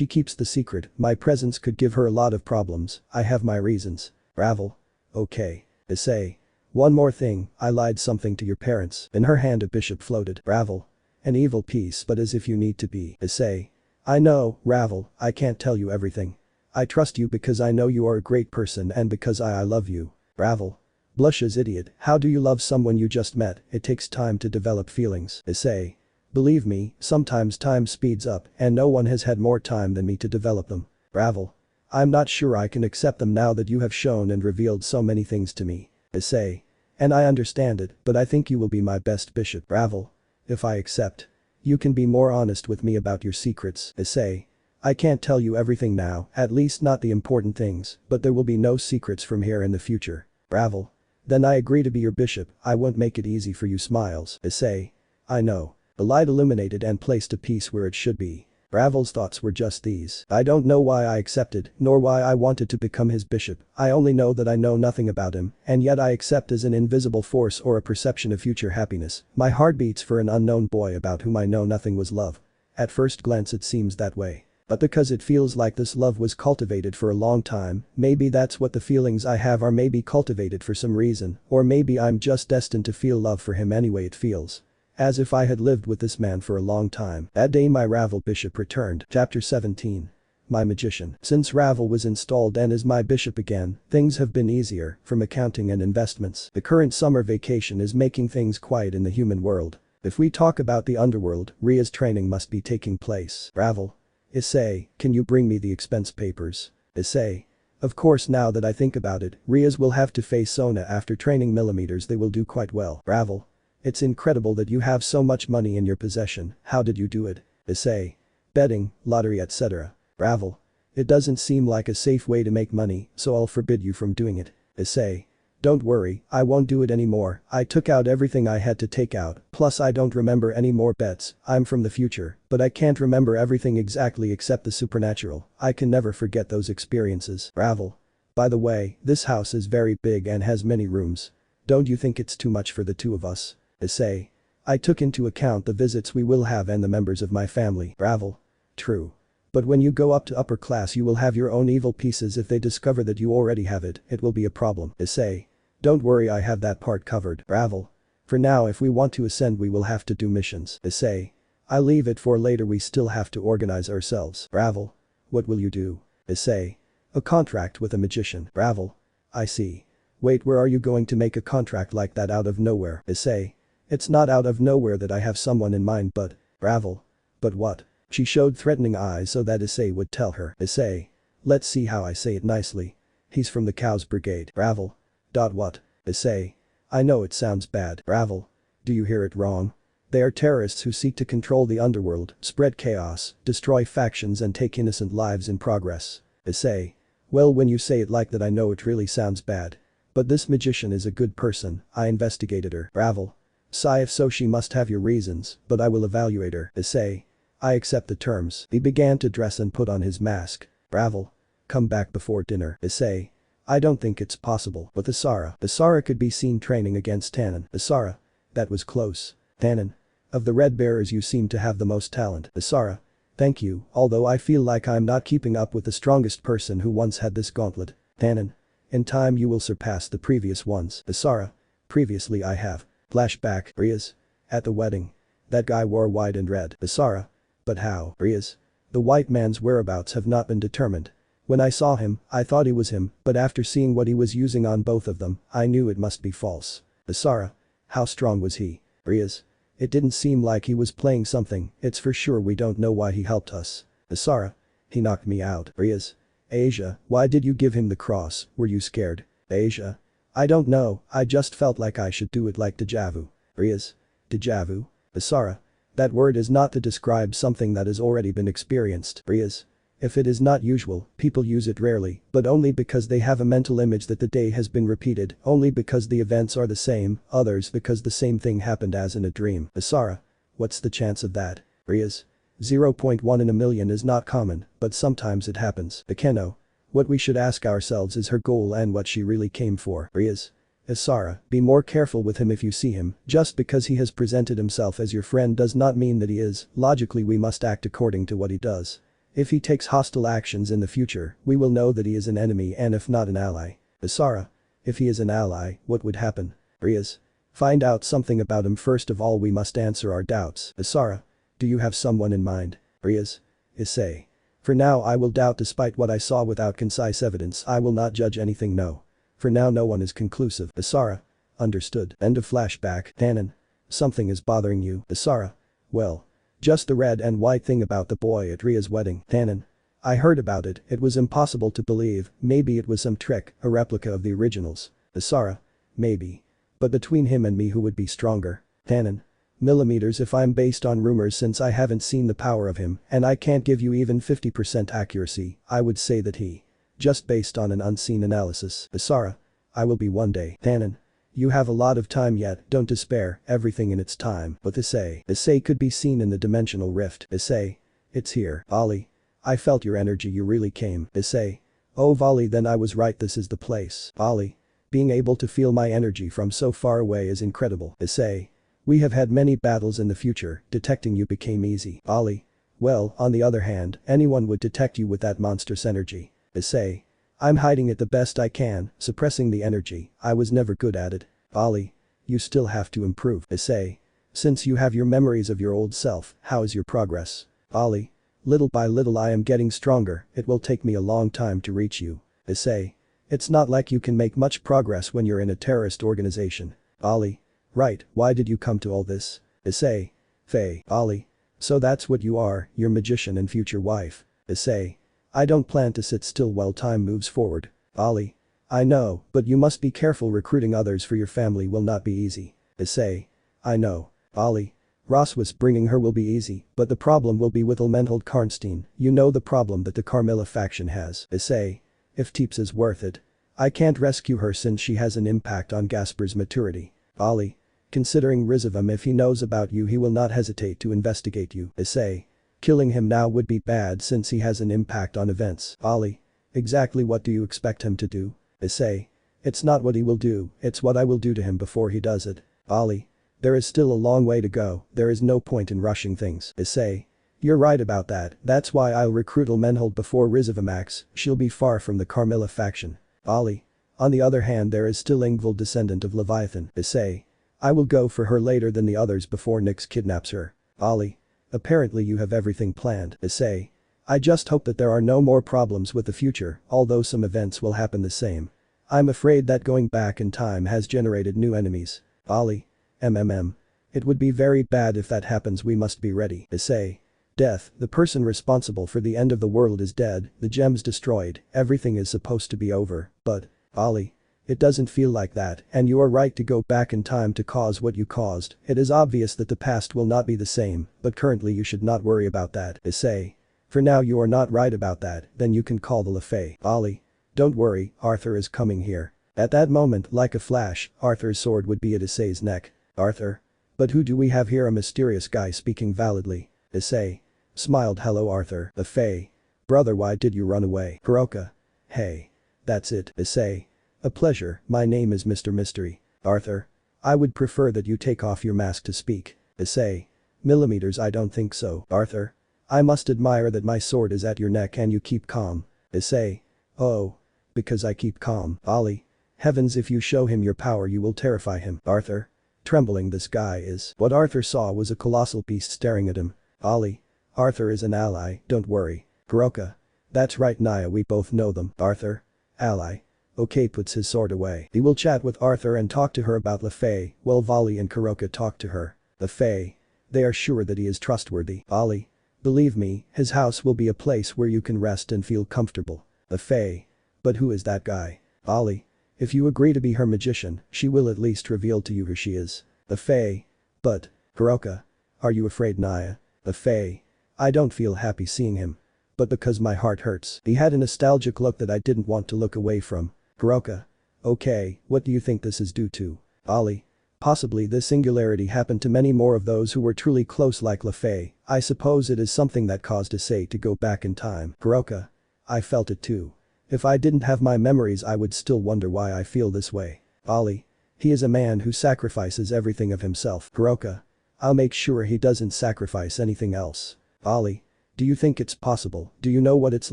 keeps the secret, my presence could give her a lot of problems, I have my reasons. Ravel. Okay. Issei. One more thing, I lied something to your parents. In her hand a bishop floated. Ravel. An evil piece but as if you need to be. Issei. I know, Ravel, I can't tell you everything. I trust you because I know you are a great person and because I love you. Ravel. Blushes. Idiot, how do you love someone you just met? It takes time to develop feelings. Issei. Believe me, sometimes time speeds up and no one has had more time than me to develop them. Ravel. I'm not sure I can accept them now that you have shown and revealed so many things to me. Issei. And I understand it, but I think you will be my best bishop. Ravel. If I accept. You can be more honest with me about your secrets. Issei. I can't tell you everything now, at least not the important things, but there will be no secrets from here in the future. Ravel. Then I agree to be your bishop, I won't make it easy for you. Smiles. Issei. I know. The light illuminated and placed a piece where it should be. Ravel's thoughts were just these. I don't know why I accepted, nor why I wanted to become his bishop, I only know that I know nothing about him, and yet I accept as an invisible force or a perception of future happiness. My heart beats for an unknown boy about whom I know nothing was love. At first glance it seems that way. But because it feels like this love was cultivated for a long time, maybe that's what the feelings I have are, maybe cultivated for some reason, or maybe I'm just destined to feel love for him anyway. It feels as if I had lived with this man for a long time. That day my Ravel bishop returned. Chapter 17. My magician. Since Ravel was installed and is my bishop again, things have been easier, from accounting and investments. The current summer vacation is making things quiet in the human world. If we talk about the underworld, Ria's training must be taking place. Ravel. Issei, can you bring me the expense papers? Issei. Of course, now that I think about it, Ria's will have to face Sona after training millimeters. They will do quite well. Ravel. It's incredible that you have so much money in your possession, how did you do it? Issei. Betting, lottery etc. Ravel. It doesn't seem like a safe way to make money, so I'll forbid you from doing it. Issei. Don't worry, I won't do it anymore, I took out everything I had to take out, Plus I don't remember any more bets, I'm from the future, but I can't remember everything exactly except the supernatural, I can never forget those experiences. Ravel. By the way, this house is very big and has many rooms. Don't you think it's too much for the two of us? Issei. I took into account the visits we will have and the members of my family. Ravel. True. But when you go up to upper class you will have your own evil pieces. If they discover that you already have it, it will be a problem. Issei. Don't worry, I have that part covered. Ravel. For now, if we want to ascend we will have to do missions. Issei. I leave it for later, we still have to organize ourselves. Ravel. What will you do? Issei. A contract with a magician. Ravel. I see. Wait, where are you going to make a contract like that out of nowhere? Issei. It's not out of nowhere that I have someone in mind, but… Ravel. But what? She showed threatening eyes so that Issei would tell her. Issei. Let's see how I say it nicely. He's from the Cows Brigade. Ravel. What? Issei. I know it sounds bad. Ravel. Do you hear it wrong? They are terrorists who seek to control the underworld, spread chaos, destroy factions and take innocent lives in progress. Issei. Well, when you say it like that I know it really sounds bad. But this magician is a good person, I investigated her. Ravel. Sigh, if so she must have your reasons, but I will evaluate her. Issei. I accept the terms. He began to dress and put on his mask. Ravel. Come back before dinner. Issei. I don't think it's possible. With Asara. Asara could be seen training against Tannen. Asara. That was close. Tannen. Of the Red Bearers you seem to have the most talent. Asara. Thank you, although I feel like I'm not keeping up with the strongest person who once had this gauntlet. Tannen. In time you will surpass the previous ones. Asara. Previously I have. Flashback. Riaz. At the wedding. That guy wore white and red. Asara. But how? Riaz. The white man's whereabouts have not been determined. When I saw him, I thought he was him, but after seeing what he was using on both of them, I knew it must be false. Asara. How strong was he? Riaz. It didn't seem like he was playing something, it's for sure we don't know why he helped us. Asara. He knocked me out. Riaz. Asia, why did you give him the cross, were you scared? Asia. I don't know, I just felt like I should do it like déjà vu. Riaz. Déjà vu? Asara. That word is not to describe something that has already been experienced. Riaz. If it is not usual, people use it rarely, but only because they have a mental image that the day has been repeated, only because the events are the same, others because the same thing happened as in a dream. Asara. What's the chance of that? Riaz. 0.1 in a million is not common, but sometimes it happens. Akeno. What we should ask ourselves is her goal and what she really came for. Riaz. Asara, be more careful with him if you see him, just because he has presented himself as your friend does not mean that he is, logically we must act according to what he does. If he takes hostile actions in the future, we will know that he is an enemy and if not an ally. Asara. If he is an ally, what would happen? Riaz. Find out something about him. First of all we must answer our doubts. Asara. Do you have someone in mind? Riaz. Issei. For now I will doubt despite what I saw without concise evidence. I will not judge anything, no. For now no one is conclusive. Asara. Understood. End of flashback. Tannen. Something is bothering you. Asara. Well. Just the red and white thing about the boy at Ria's wedding. Tannen. I heard about it, it was impossible to believe, maybe it was some trick, a replica of the originals. Asara. Maybe. But between him and me who would be stronger? Tannen. Millimeters if I'm based on rumors, since I haven't seen the power of him and I can't give you even 50% accuracy, I would say that he. Just based on an unseen analysis. Asara. I will be one day. Tannen. You have a lot of time yet, don't despair, everything in its time. But Issei. Issei could be seen in the dimensional rift. Issei. It's here. Vali. I felt your energy, you really came. Issei. Oh Vali, then I was right, this is the place. Vali. Being able to feel my energy from so far away is incredible. Issei. We have had many battles in the future, detecting you became easy. Vali. Well, on the other hand, anyone would detect you with that monstrous energy. Issei. I'm hiding it the best I can, suppressing the energy, I was never good at it. Vali. You still have to improve. Issei. Since you have your memories of your old self, how is your progress? Vali. Little by little I am getting stronger, it will take me a long time to reach you. Issei. It's not like you can make much progress when you're in a terrorist organization. Vali. Right, why did you come to all this? Issei. Faye. Vali. So that's what you are, your magician and future wife. Issei. I don't plan to sit still while time moves forward. Vali. I know, but you must be careful, recruiting others for your family will not be easy. Issei. I know. Vali. Roswas bringing her will be easy, but the problem will be with Elmenhold Karnstein, you know the problem that the Carmilla faction has. Issei. If Teeps is worth it. I can't rescue her since she has an impact on Gasper's maturity. Vali. Considering Rizavum, if he knows about you he will not hesitate to investigate you. Issei. Killing him now would be bad since he has an impact on events. Ali. Exactly what do you expect him to do? Issei. It's not what he will do, it's what I will do to him before he does it. Ali. There is still a long way to go, there is no point in rushing things. Issei. You're right about that, that's why I'll recruit Menhold before Rizavamax, she'll be far from the Carmilla faction. Ali. On the other hand there is still Ingvild, descendant of Leviathan. Issei. I will go for her later than the others before Nyx kidnaps her. Ali. Apparently you have everything planned. Issei. I just hope that there are no more problems with the future, although some events will happen the same. I'm afraid that going back in time has generated new enemies. Ali. It would be very bad if that happens, we must be ready. Issei. Death, the person responsible for the end of the world is dead, the gems destroyed, everything is supposed to be over, but, Ali. It doesn't feel like that, and you are right to go back in time to cause what you caused, it is obvious that the past will not be the same, but currently you should not worry about that. Issei. For now you are not right about that, then you can call the Lefay. Ali. Don't worry, Arthur is coming here. At that moment, like a flash, Arthur's sword would be at Issei's neck. Arthur. But who do we have here? A mysterious guy speaking validly. Issei. Smiled. Hello Arthur. Lefay. Brother, why did you run away? Hiroka. Hey. That's it. Issei. A pleasure, my name is Mr. Mystery. Arthur. I would prefer that you take off your mask to speak. Issei. Millimeters, I don't think so. Arthur. I must admire that my sword is at your neck and you keep calm. Issei. Oh. Because I keep calm. Ali. Heavens, if you show him your power you will terrify him. Arthur. Trembling, this guy is. What Arthur saw was a colossal beast staring at him. Ali. Arthur is an ally, don't worry. Hiroka. That's right Naya, we both know them. Arthur. Ally. Okay, puts his sword away. He will chat with Arthur and talk to her about Lefay, while Vali and Kuroka talk to her. Lefay. They are sure that he is trustworthy. Ali. Believe me, his house will be a place where you can rest and feel comfortable. Lefay. But who is that guy? Ali. If you agree to be her magician, she will at least reveal to you who she is. Lefay. But. Kuroka. Are you afraid Naya? Lefay. I don't feel happy seeing him. But because my heart hurts. He had a nostalgic look that I didn't want to look away from. Kuroka. Okay, what do you think this is due to? Ali. Possibly this singularity happened to many more of those who were truly close like Lefay, I suppose it is something that caused Issei to go back in time. Kuroka. I felt it too. If I didn't have my memories I would still wonder why I feel this way. Ali. He is a man who sacrifices everything of himself. Kuroka. I'll make sure he doesn't sacrifice anything else. Ali. Do you think it's possible? Do you know what it's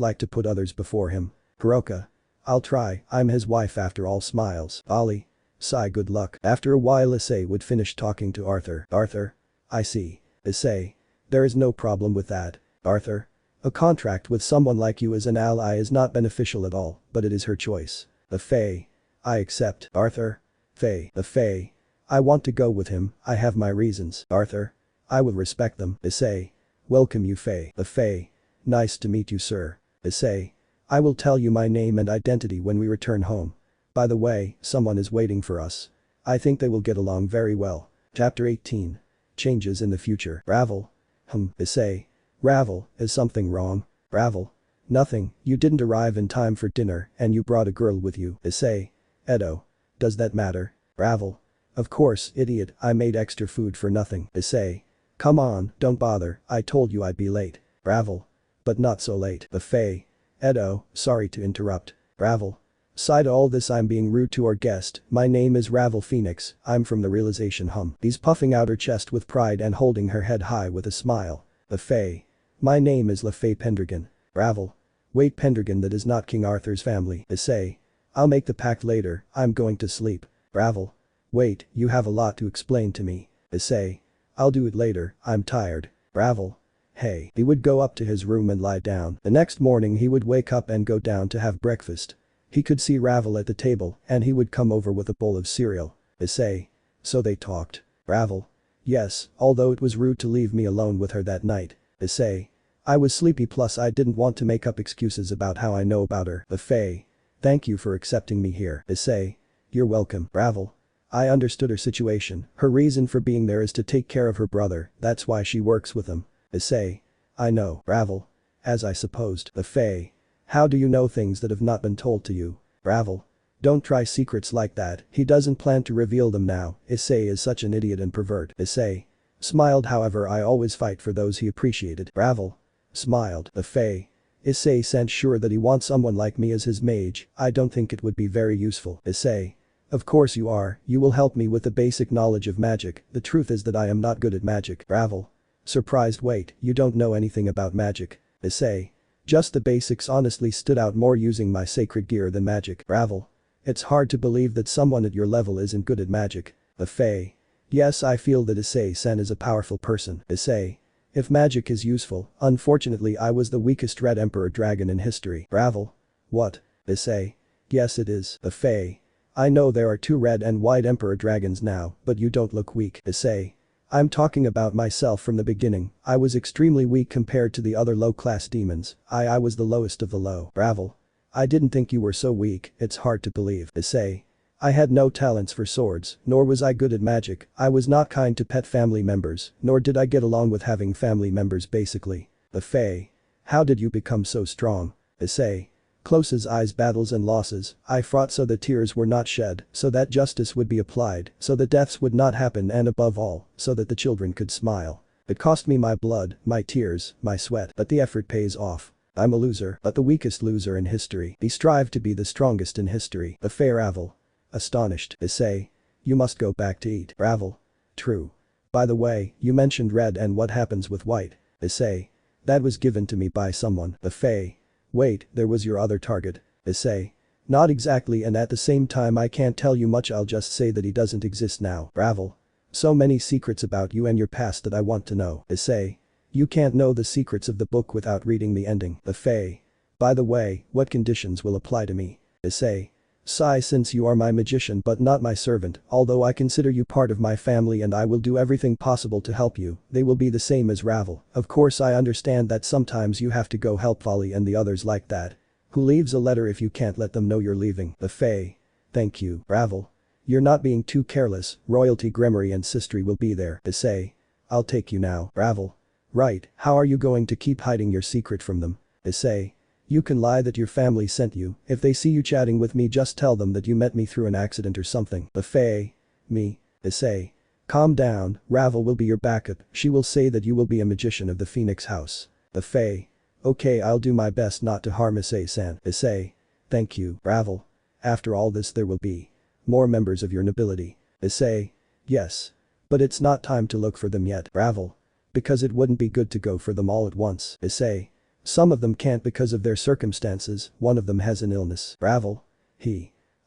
like to put others before him? Kuroka. I'll try, I'm his wife after all. Smiles. Ali. Sigh, good luck. After a while Issei would finish talking to Arthur. Arthur. I see. Issei. There is no problem with that. Arthur. A contract with someone like you as an ally is not beneficial at all, but it is her choice. Lefay. I accept. Arthur. Faye. Lefay. I want to go with him, I have my reasons. Arthur. I will respect them. Issei. Welcome you Faye. Lefay. Nice to meet you sir. Issei. I will tell you my name and identity when we return home. By the way, someone is waiting for us. I think they will get along very well. Chapter 18. Changes in the future. Ravel. Issei. Ravel, is something wrong? Ravel. Nothing, you didn't arrive in time for dinner and you brought a girl with you. Issei. Edo. Does that matter? Ravel. Of course, idiot, I made extra food for nothing. Issei. Come on, don't bother, I told you I'd be late. Ravel. But not so late. Lefay. Edo, sorry to interrupt. Ravel. Side all this, I'm being rude to our guest, my name is Ravel Phoenix, I'm from the realization. He's puffing out her chest with pride and holding her head high with a smile. Lefay. My name is Lefay Pendragon. Ravel. Wait, Pendragon, that is not King Arthur's family. Issei. I'll make the pact later, I'm going to sleep. Ravel. Wait, you have a lot to explain to me. Issei. I'll do it later, I'm tired. Ravel. Hey. He would go up to his room and lie down. The next morning he would wake up and go down to have breakfast. He could see Ravel at the table and he would come over with a bowl of cereal. Issei. So they talked. Ravel. Yes, although it was rude to leave me alone with her that night. Issei. I was sleepy plus I didn't want to make up excuses about how I know about her. Lefay. Thank you for accepting me here. Issei. You're welcome. Ravel. I understood her situation, her reason for being there is to take care of her brother, that's why she works with him. Issei. I know. Ravel. As I supposed. Lefay. How do you know things that have not been told to you? Ravel. Don't try secrets like that, he doesn't plan to reveal them now, Issei is such an idiot and pervert. Issei smiled, however I always fight for those he appreciated. Ravel smiled. The Fae Issei sent sure that he wants someone like me as his mage, I don't think it would be very useful. Issei of course you are, you will help me with the basic knowledge of magic, the truth is that I am not good at magic. Ravel surprised, wait, you don't know anything about magic. Issei just the basics, honestly stood out more using my sacred gear than magic. Ravel it's hard to believe that someone at your level isn't good at magic. The Fae yes, I feel that Issei-san is a powerful person. Issei if magic is useful, unfortunately I was the weakest Red Emperor dragon in history. Ravel what? Issei yes it is. The Fae I know there are 2 red and white Emperor dragons now, but you don't look weak. Issei I'm talking about myself from the beginning, I was extremely weak compared to the other low-class demons, I was the lowest of the low. Ravel I didn't think you were so weak, it's hard to believe. Issei I had no talents for swords, nor was I good at magic, I was not kind to pet family members, nor did I get along with having family members basically. The Fae how did you become so strong? Issei close as eyes, battles and losses, I fought so the tears were not shed, so that justice would be applied, so the deaths would not happen, and above all, so that the children could smile. It cost me my blood, my tears, my sweat, but the effort pays off. I'm a loser, but the weakest loser in history. Be strive to be the strongest in history. The Fae Ravel astonished. Issei you must go back to eat. Ravel true. By the way, you mentioned red and what happens with white. Issei that was given to me by someone. The Fae wait, there was your other target. Issei not exactly, and at the same time I can't tell you much, I'll just say that he doesn't exist now. Ravel so many secrets about you and your past that I want to know. Issei you can't know the secrets of the book without reading the ending. The Fae by the way, what conditions will apply to me? Issei sigh since you are my magician but not my servant, although I consider you part of my family and I will do everything possible to help you, they will be the same as Ravel. Of course I understand that sometimes you have to go help Volley and the others like that. Who leaves a letter if you can't let them know you're leaving? The Fae thank you. Ravel you're not being too careless, royalty Gremory and Sistry will be there. Issei I'll take you now. Ravel right, how are you going to keep hiding your secret from them? Issei you can lie that your family sent you, if they see you chatting with me just tell them that you met me through an accident or something. The Fae me. Issei calm down, Ravel will be your backup, she will say that you will be a magician of the Phoenix House. The Fae okay, I'll do my best not to harm Issei-san. Issei thank you. Ravel after all this there will be more members of your nobility. Issei yes. But it's not time to look for them yet. Ravel because it wouldn't be good to go for them all at once. Issei some of them can't because of their circumstances, one of them has an illness. Ravel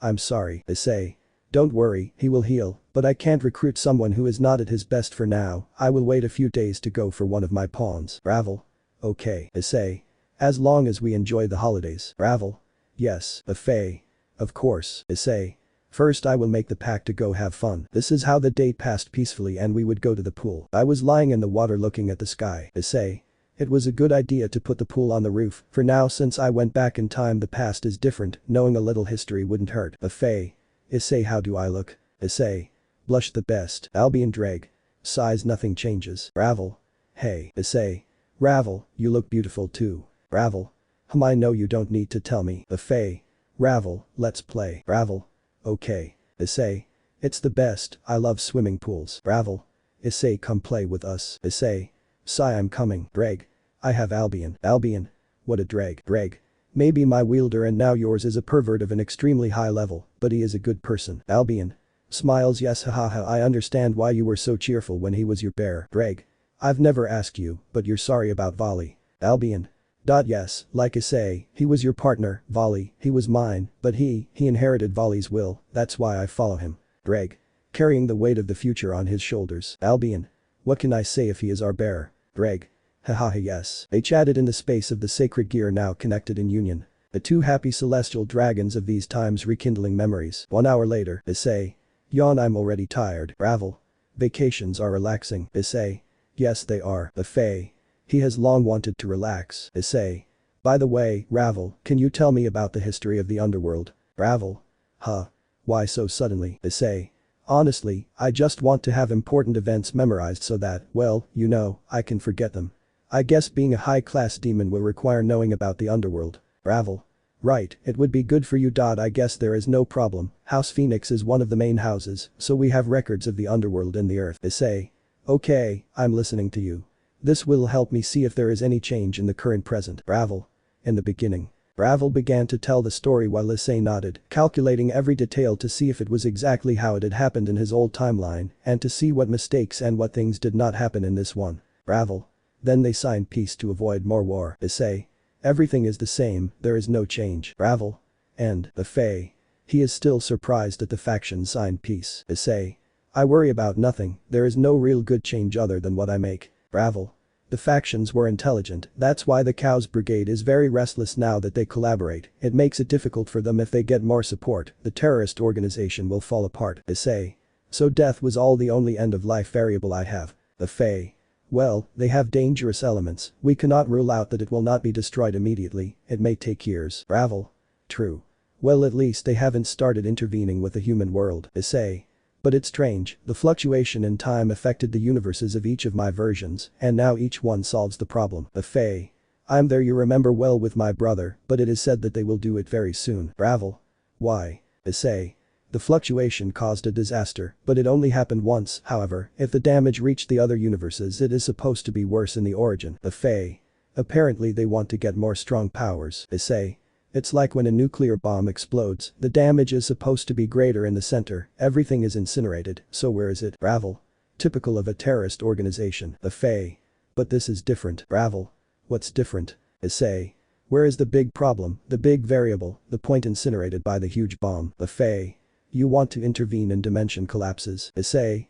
I'm sorry. Issei don't worry, he will heal, but I can't recruit someone who is not at his best for now, I will wait a few days to go for one of my pawns. Ravel okay. Issei as long as we enjoy the holidays. Ravel yes. The Fae of course. Issei first I will make the pact to go have fun. This is how the date passed peacefully and we would go to the pool. I was lying in the water looking at the sky. Issei it was a good idea to put the pool on the roof, for now since I went back in time the past is different, knowing a little history wouldn't hurt. The Fae Issei how do I look? Issei blush the best. Albion Dreg sighs nothing changes. Ravel hey. Issei Ravel you look beautiful too. Ravel I know you don't need to tell me. The Fae Ravel let's play. Ravel okay. Issei it's the best, I love swimming pools. Ravel Issei come play with us. Issei sigh I'm coming. Dreg I have Albion. Albion what a dreg. Dreg maybe my wielder and now yours is a pervert of an extremely high level, but he is a good person. Albion smiles yes hahaha I understand why you were so cheerful when he was your bear. Dreg I've never asked you, but you're sorry about Volley. Albion yes, like Issei, he was your partner, Volley, he was mine, but he inherited Volley's will, that's why I follow him. Dreg carrying the weight of the future on his shoulders. Albion what can I say if he is our bearer? Dreg hahaha yes. They chatted in the space of the sacred gear now connected in union. The 2 happy celestial dragons of these times rekindling memories. 1 hour later. Issei yawn I'm already tired. Ravel vacations are relaxing. Issei yes they are. The Fae he has long wanted to relax. Issei by the way, Ravel, can you tell me about the history of the underworld? Ravel why so suddenly? Issei honestly, I just want to have important events memorized so that, well, you know, I can forget them. I guess being a high-class demon will require knowing about the underworld. Ravel Right, it would be good for you. I guess there is no problem, House Phoenix is one of the main houses, so we have records of the underworld and the earth. Issei. Okay, I'm listening to you. This will help me see if there is any change in the current present. Ravel. In the beginning. Ravel began to tell the story while Issei nodded, calculating every detail to see if it was exactly how it had happened in his old timeline and to see what mistakes and what things did not happen in this one. Ravel. Then they signed peace to avoid more war. Issei. Everything is the same, there is no change. Ravel. And the Fae. He is still surprised that the faction signed peace. Issei. I worry about nothing, there is no real good change other than what I make. Ravel. The factions were intelligent, that's why the Cows Brigade is very restless now that they collaborate, it makes it difficult for them if they get more support, the terrorist organization will fall apart. Issei. So death was all the only end-of-life variable I have. The Fae. Well, they have dangerous elements, we cannot rule out that it will not be destroyed immediately, it may take years. Ravel. True. Well, at least they haven't started intervening with the human world. Issei. But it's strange, the fluctuation in time affected the universes of each of my versions, and now each one solves the problem. The Fae. I'm there, you remember well, with my brother, but it is said that they will do it very soon. Ravel. Why? Issei. The fluctuation caused a disaster, but it only happened once, however, if the damage reached the other universes it is supposed to be worse in the origin. The Fae. Apparently they want to get more strong powers. Issei. It's like when a nuclear bomb explodes, the damage is supposed to be greater in the center, everything is incinerated, so where is it? Ravel. Typical of a terrorist organization. The Fae. But this is different. Ravel. What's different? Issei. Where is the big problem, the big variable, the point incinerated by the huge bomb? The Fae. You want to intervene in dimension collapses. Issei.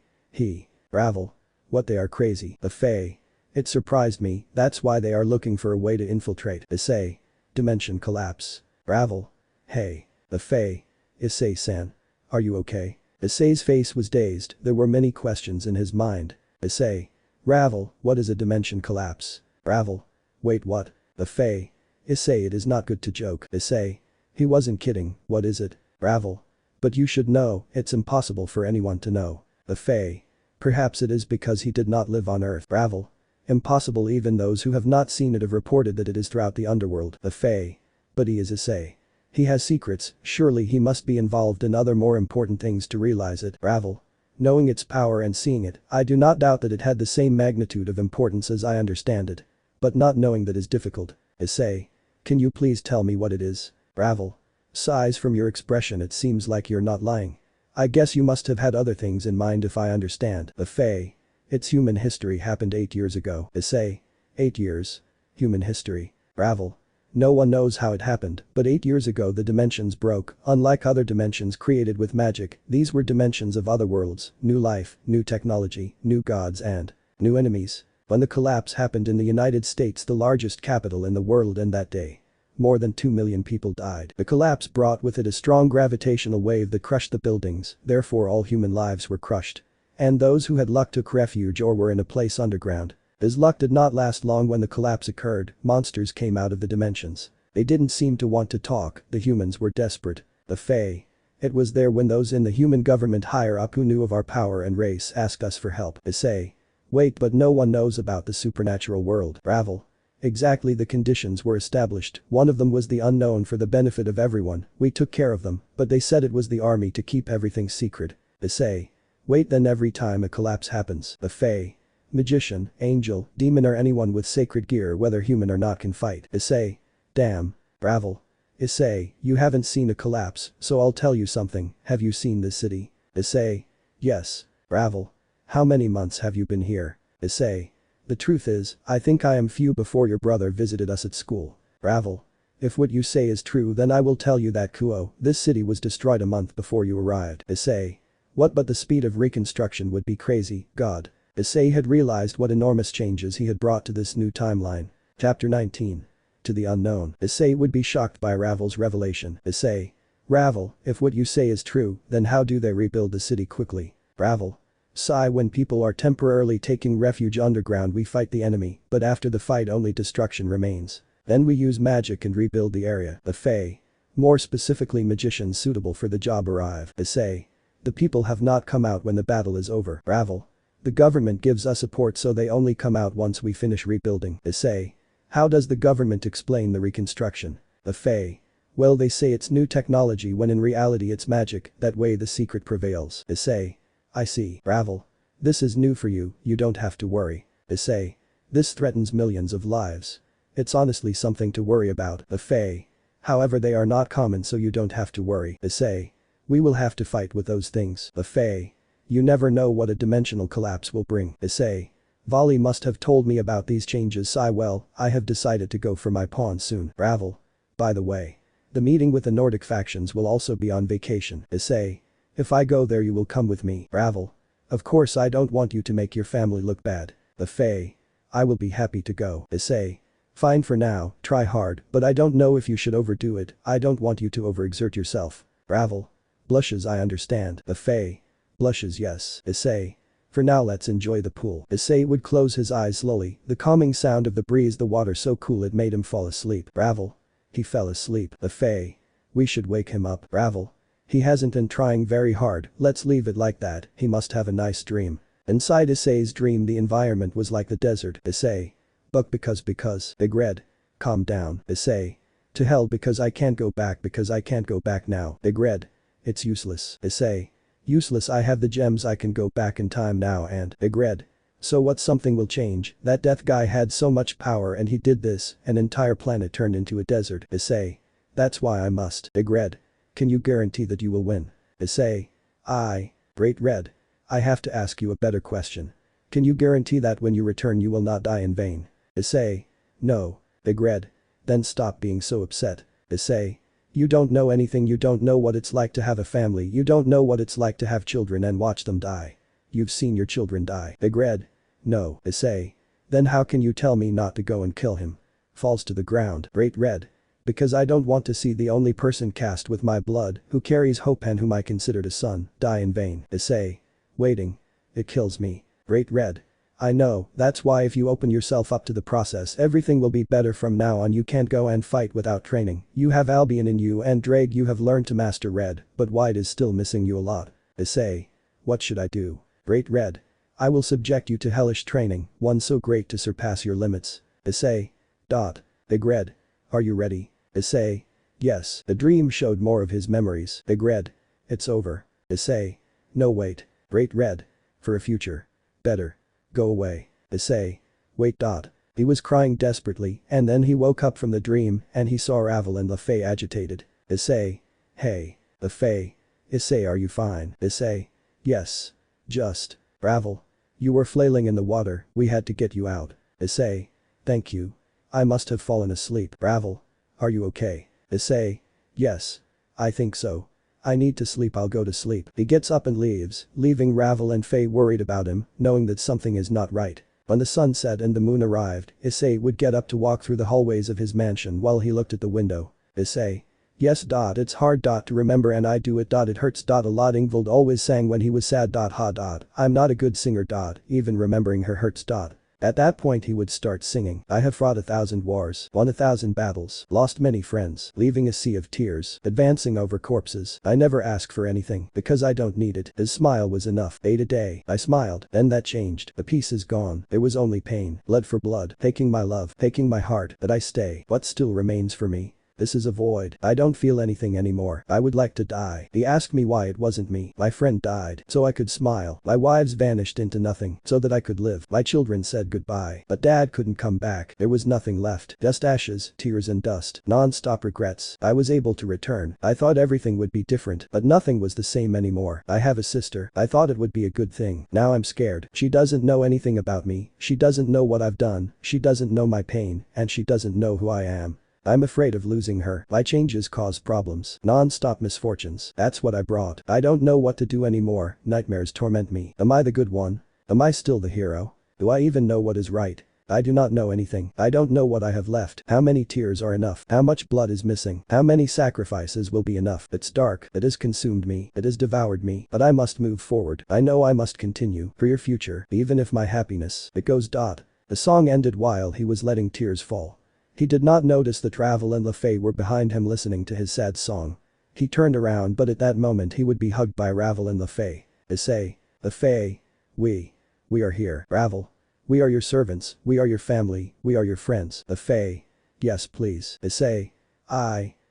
Ravel. What, they are crazy. The Fae. It surprised me, that's why they are looking for a way to infiltrate. Issei. Dimension collapse. Ravel. Hey. The Fae. Issei-san. Are you okay? Issei's face was dazed, there were many questions in his mind. Issei. Ravel, what is a dimension collapse? Ravel. Wait, what? The Fae. Issei, it is not good to joke. Issei. He wasn't kidding, what is it? Ravel. But you should know, it's impossible for anyone to know. The Fae. Perhaps it is because he did not live on Earth. Ravel. Impossible, even those who have not seen it have reported that it is throughout the underworld. The Fae. But he is Issei. He has secrets, surely he must be involved in other more important things to realize it. Ravel. Knowing its power and seeing it, I do not doubt that it had the same magnitude of importance as I understand it. But not knowing that is difficult. Issei. Can you please tell me what it is? Ravel. Sighs, from your expression it seems like you're not lying. I guess you must have had other things in mind if I understand. The Fae. Its human history happened 8 years ago. Issei. 8 years. Human history. Ravel. No one knows how it happened, but 8 years ago the dimensions broke, unlike other dimensions created with magic, these were dimensions of other worlds, new life, new technology, new gods and new enemies. When the collapse happened in the United States, the largest capital in the world, and that day, more than 2 million people died. The collapse brought with it a strong gravitational wave that crushed the buildings, therefore all human lives were crushed. And those who had luck took refuge or were in a place underground. His luck did not last long. When the collapse occurred, monsters came out of the dimensions. They didn't seem to want to talk, the humans were desperate. The Fae. It was there when those in the human government higher up who knew of our power and race asked us for help. Issei. Wait, but no one knows about the supernatural world. Ravel. Exactly, the conditions were established, one of them was the unknown for the benefit of everyone, we took care of them, but they said it was the army to keep everything secret. Issei. Wait, then every time a collapse happens, the Fae, magician, angel, demon or anyone with sacred gear whether human or not can fight. Issei. Damn. Ravel. Issei, you haven't seen a collapse, so I'll tell you something, have you seen this city? Issei. Yes. Ravel. How many months have you been here? Issei. The truth is, I think I am few before your brother visited us at school. Ravel. If what you say is true, then I will tell you that Kuo, this city was destroyed a month before you arrived. Issei. What, but the speed of reconstruction would be crazy, God. Issei had realized what enormous changes he had brought to this new timeline. Chapter 19. To the unknown. Issei would be shocked by Ravel's revelation. Issei. Ravel, if what you say is true, then how do they rebuild the city quickly? Ravel. Sigh, when people are temporarily taking refuge underground we fight the enemy, but after the fight only destruction remains. Then we use magic and rebuild the area. The Fae. More specifically magicians suitable for the job arrive. Issei. The people have not come out when the battle is over. Ravel. The government gives us support so they only come out once we finish rebuilding. Issei. How does the government explain the reconstruction? The Fae. Well, they say it's new technology when in reality it's magic, that way the secret prevails. Issei. I see. Ravel. This is new for you, you don't have to worry. Issei. This threatens millions of lives. It's honestly something to worry about. The Fae. However, they are not common, so you don't have to worry. Issei. We will have to fight with those things. The Fae. You never know what a dimensional collapse will bring. Issei. Vali must have told me about these changes. Well, I have decided to go for my pawn soon. Ravel. By the way. The meeting with the Nordic factions will also be on vacation. Issei. If I go there you will come with me. Ravel. Of course, I don't want you to make your family look bad. The Fae. I will be happy to go. Issei. Fine for now, try hard, but I don't know if you should overdo it, I don't want you to overexert yourself. Ravel. Blushes, I understand. The Fae. Blushes, yes. Issei. For now let's enjoy the pool. Issei would close his eyes slowly, the calming sound of the breeze, the water so cool it made him fall asleep. Ravel. He fell asleep. The Fae. We should wake him up. Ravel. He hasn't been trying very hard, let's leave it like that, he must have a nice dream. Inside Issei's dream the environment was like the desert. Issei. But because Big Red. Calm down. Issei. To hell, because I can't go back now. Big Red. It's useless. Issei. Useless, I have the gems, I can go back in time now and Big Red. So what, something will change, that death guy had so much power and he did this, an entire planet turned into a desert. Issei. That's why I must. Big Red. Can you guarantee that you will win? Issei. Great Red. I have to ask you a better question. Can you guarantee that when you return you will not die in vain? Issei. No. Big Red. Then stop being so upset. Issei. You don't know anything, you don't know what it's like to have a family, you don't know what it's like to have children and watch them die. You've seen your children die. Big Red. No. Issei. Then how can you tell me not to go and kill him? Falls to the ground. Great Red. Because I don't want to see the only person cast with my blood, who carries hope and whom I considered a son, die in vain. Issei. Waiting. It kills me. Great Red. I know, that's why if you open yourself up to the process everything will be better from now on. You can't go and fight without training, you have Albion in you and Drake, you have learned to master Red, but White is still missing you a lot. Issei. What should I do? Great Red. I will subject you to hellish training, one so great to surpass your limits. Issei. Big Red. Are you ready? Issei. Yes. The dream showed more of his memories. Big Red. It's over. Issei. No, wait. Great Red. For a future. Better. Go away. Issei. Wait. He was crying desperately and then he woke up from the dream and he saw Ravel and the Fae agitated. Issei. Hey. The Fae. Issei, are you fine? Issei. Yes. Just. Ravel. You were flailing in the water, we had to get you out. Issei. Thank you. I must have fallen asleep. Ravel. Are you okay? Issei. Yes. I think so. I need to sleep, I'll go to sleep. He gets up and leaves, leaving Ravel and Faye worried about him, knowing that something is not right. When the sun set and the moon arrived, Issei would get up to walk through the hallways of his mansion while he looked at the window. Issei. Yes. It's hard. To remember and I do it. It hurts. A lot. Ingvild always sang when he was sad. I'm not a good singer. Even remembering her hurts. At that point he would start singing. I have fought 1,000 wars, won 1,000 battles, lost many friends, leaving a sea of tears, advancing over corpses. I never ask for anything, because I don't need it. His smile was enough. A day. I smiled, then that changed. The peace is gone, there was only pain, blood for blood, taking my love, taking my heart, but I stay. What still remains for me? This is a void. I don't feel anything anymore. I would like to die. He asked me why it wasn't me. My friend died, so I could smile. My wives vanished into nothing, so that I could live. My children said goodbye, but dad couldn't come back. There was nothing left. Just ashes, tears and dust. Non-stop regrets. I was able to return. I thought everything would be different, but nothing was the same anymore. I have a sister. I thought it would be a good thing. Now I'm scared. She doesn't know anything about me. She doesn't know what I've done. She doesn't know my pain, and she doesn't know who I am. I'm afraid of losing her. My changes cause problems. Non-stop misfortunes. That's what I brought. I don't know what to do anymore. Nightmares torment me. Am I the good one? Am I still the hero? Do I even know what is right? I do not know anything. I don't know what I have left. How many tears are enough? How much blood is missing? How many sacrifices will be enough? It's dark. It has consumed me. It has devoured me. But I must move forward. I know I must continue. For your future. Even if my happiness. It goes. The song ended while he was letting tears fall. He did not notice that Ravel and LaFay were behind him listening to his sad song. He turned around, but at that moment he would be hugged by Ravel and LaFay. Issei. LaFay. We are here. Ravel. We are your servants, we are your family, we are your friends. LaFay. Yes please. Issei.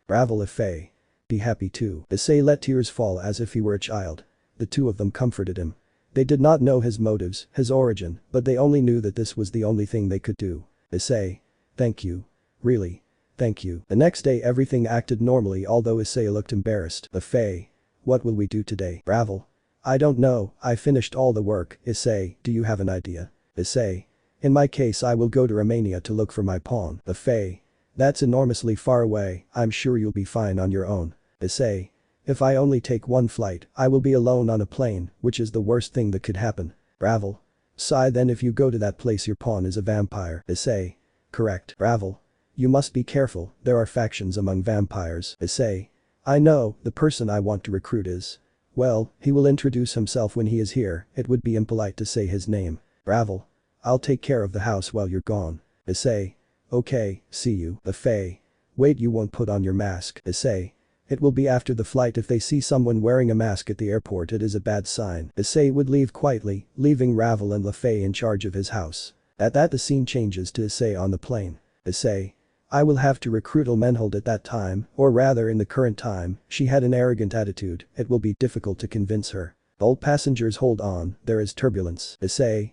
Ravel Issei. Be happy too. Issei let tears fall as if he were a child. The two of them comforted him. They did not know his motives, his origin, but they only knew that this was the only thing they could do. Issei. Thank you. Really. Thank you. The next day everything acted normally although Issei looked embarrassed. Issei. What will we do today? Ravel. I don't know, I finished all the work. Issei, do you have an idea? Issei. In my case I will go to Romania to look for my pawn. Issei. That's enormously far away, I'm sure you'll be fine on your own. Issei. If I only take one flight, I will be alone on a plane, which is the worst thing that could happen. Ravel. Sigh then if you go to that place your pawn is a vampire. Issei. Correct. Ravel. You must be careful, there are factions among vampires. Issei. I know, the person I want to recruit is. Well, he will introduce himself when he is here, it would be impolite to say his name. Ravel. I'll take care of the house while you're gone. Issei. Okay, see you. Issei. Wait, you won't put on your mask. Issei. It will be after the flight. If they see someone wearing a mask at the airport it is a bad sign. Issei would leave quietly, leaving Ravel and Issei in charge of his house. At that the scene changes to Issei on the plane. Issei. I will have to recruit Elmenhold at that time, or rather in the current time, she had an arrogant attitude, it will be difficult to convince her. All passengers hold on, there is turbulence. Issei.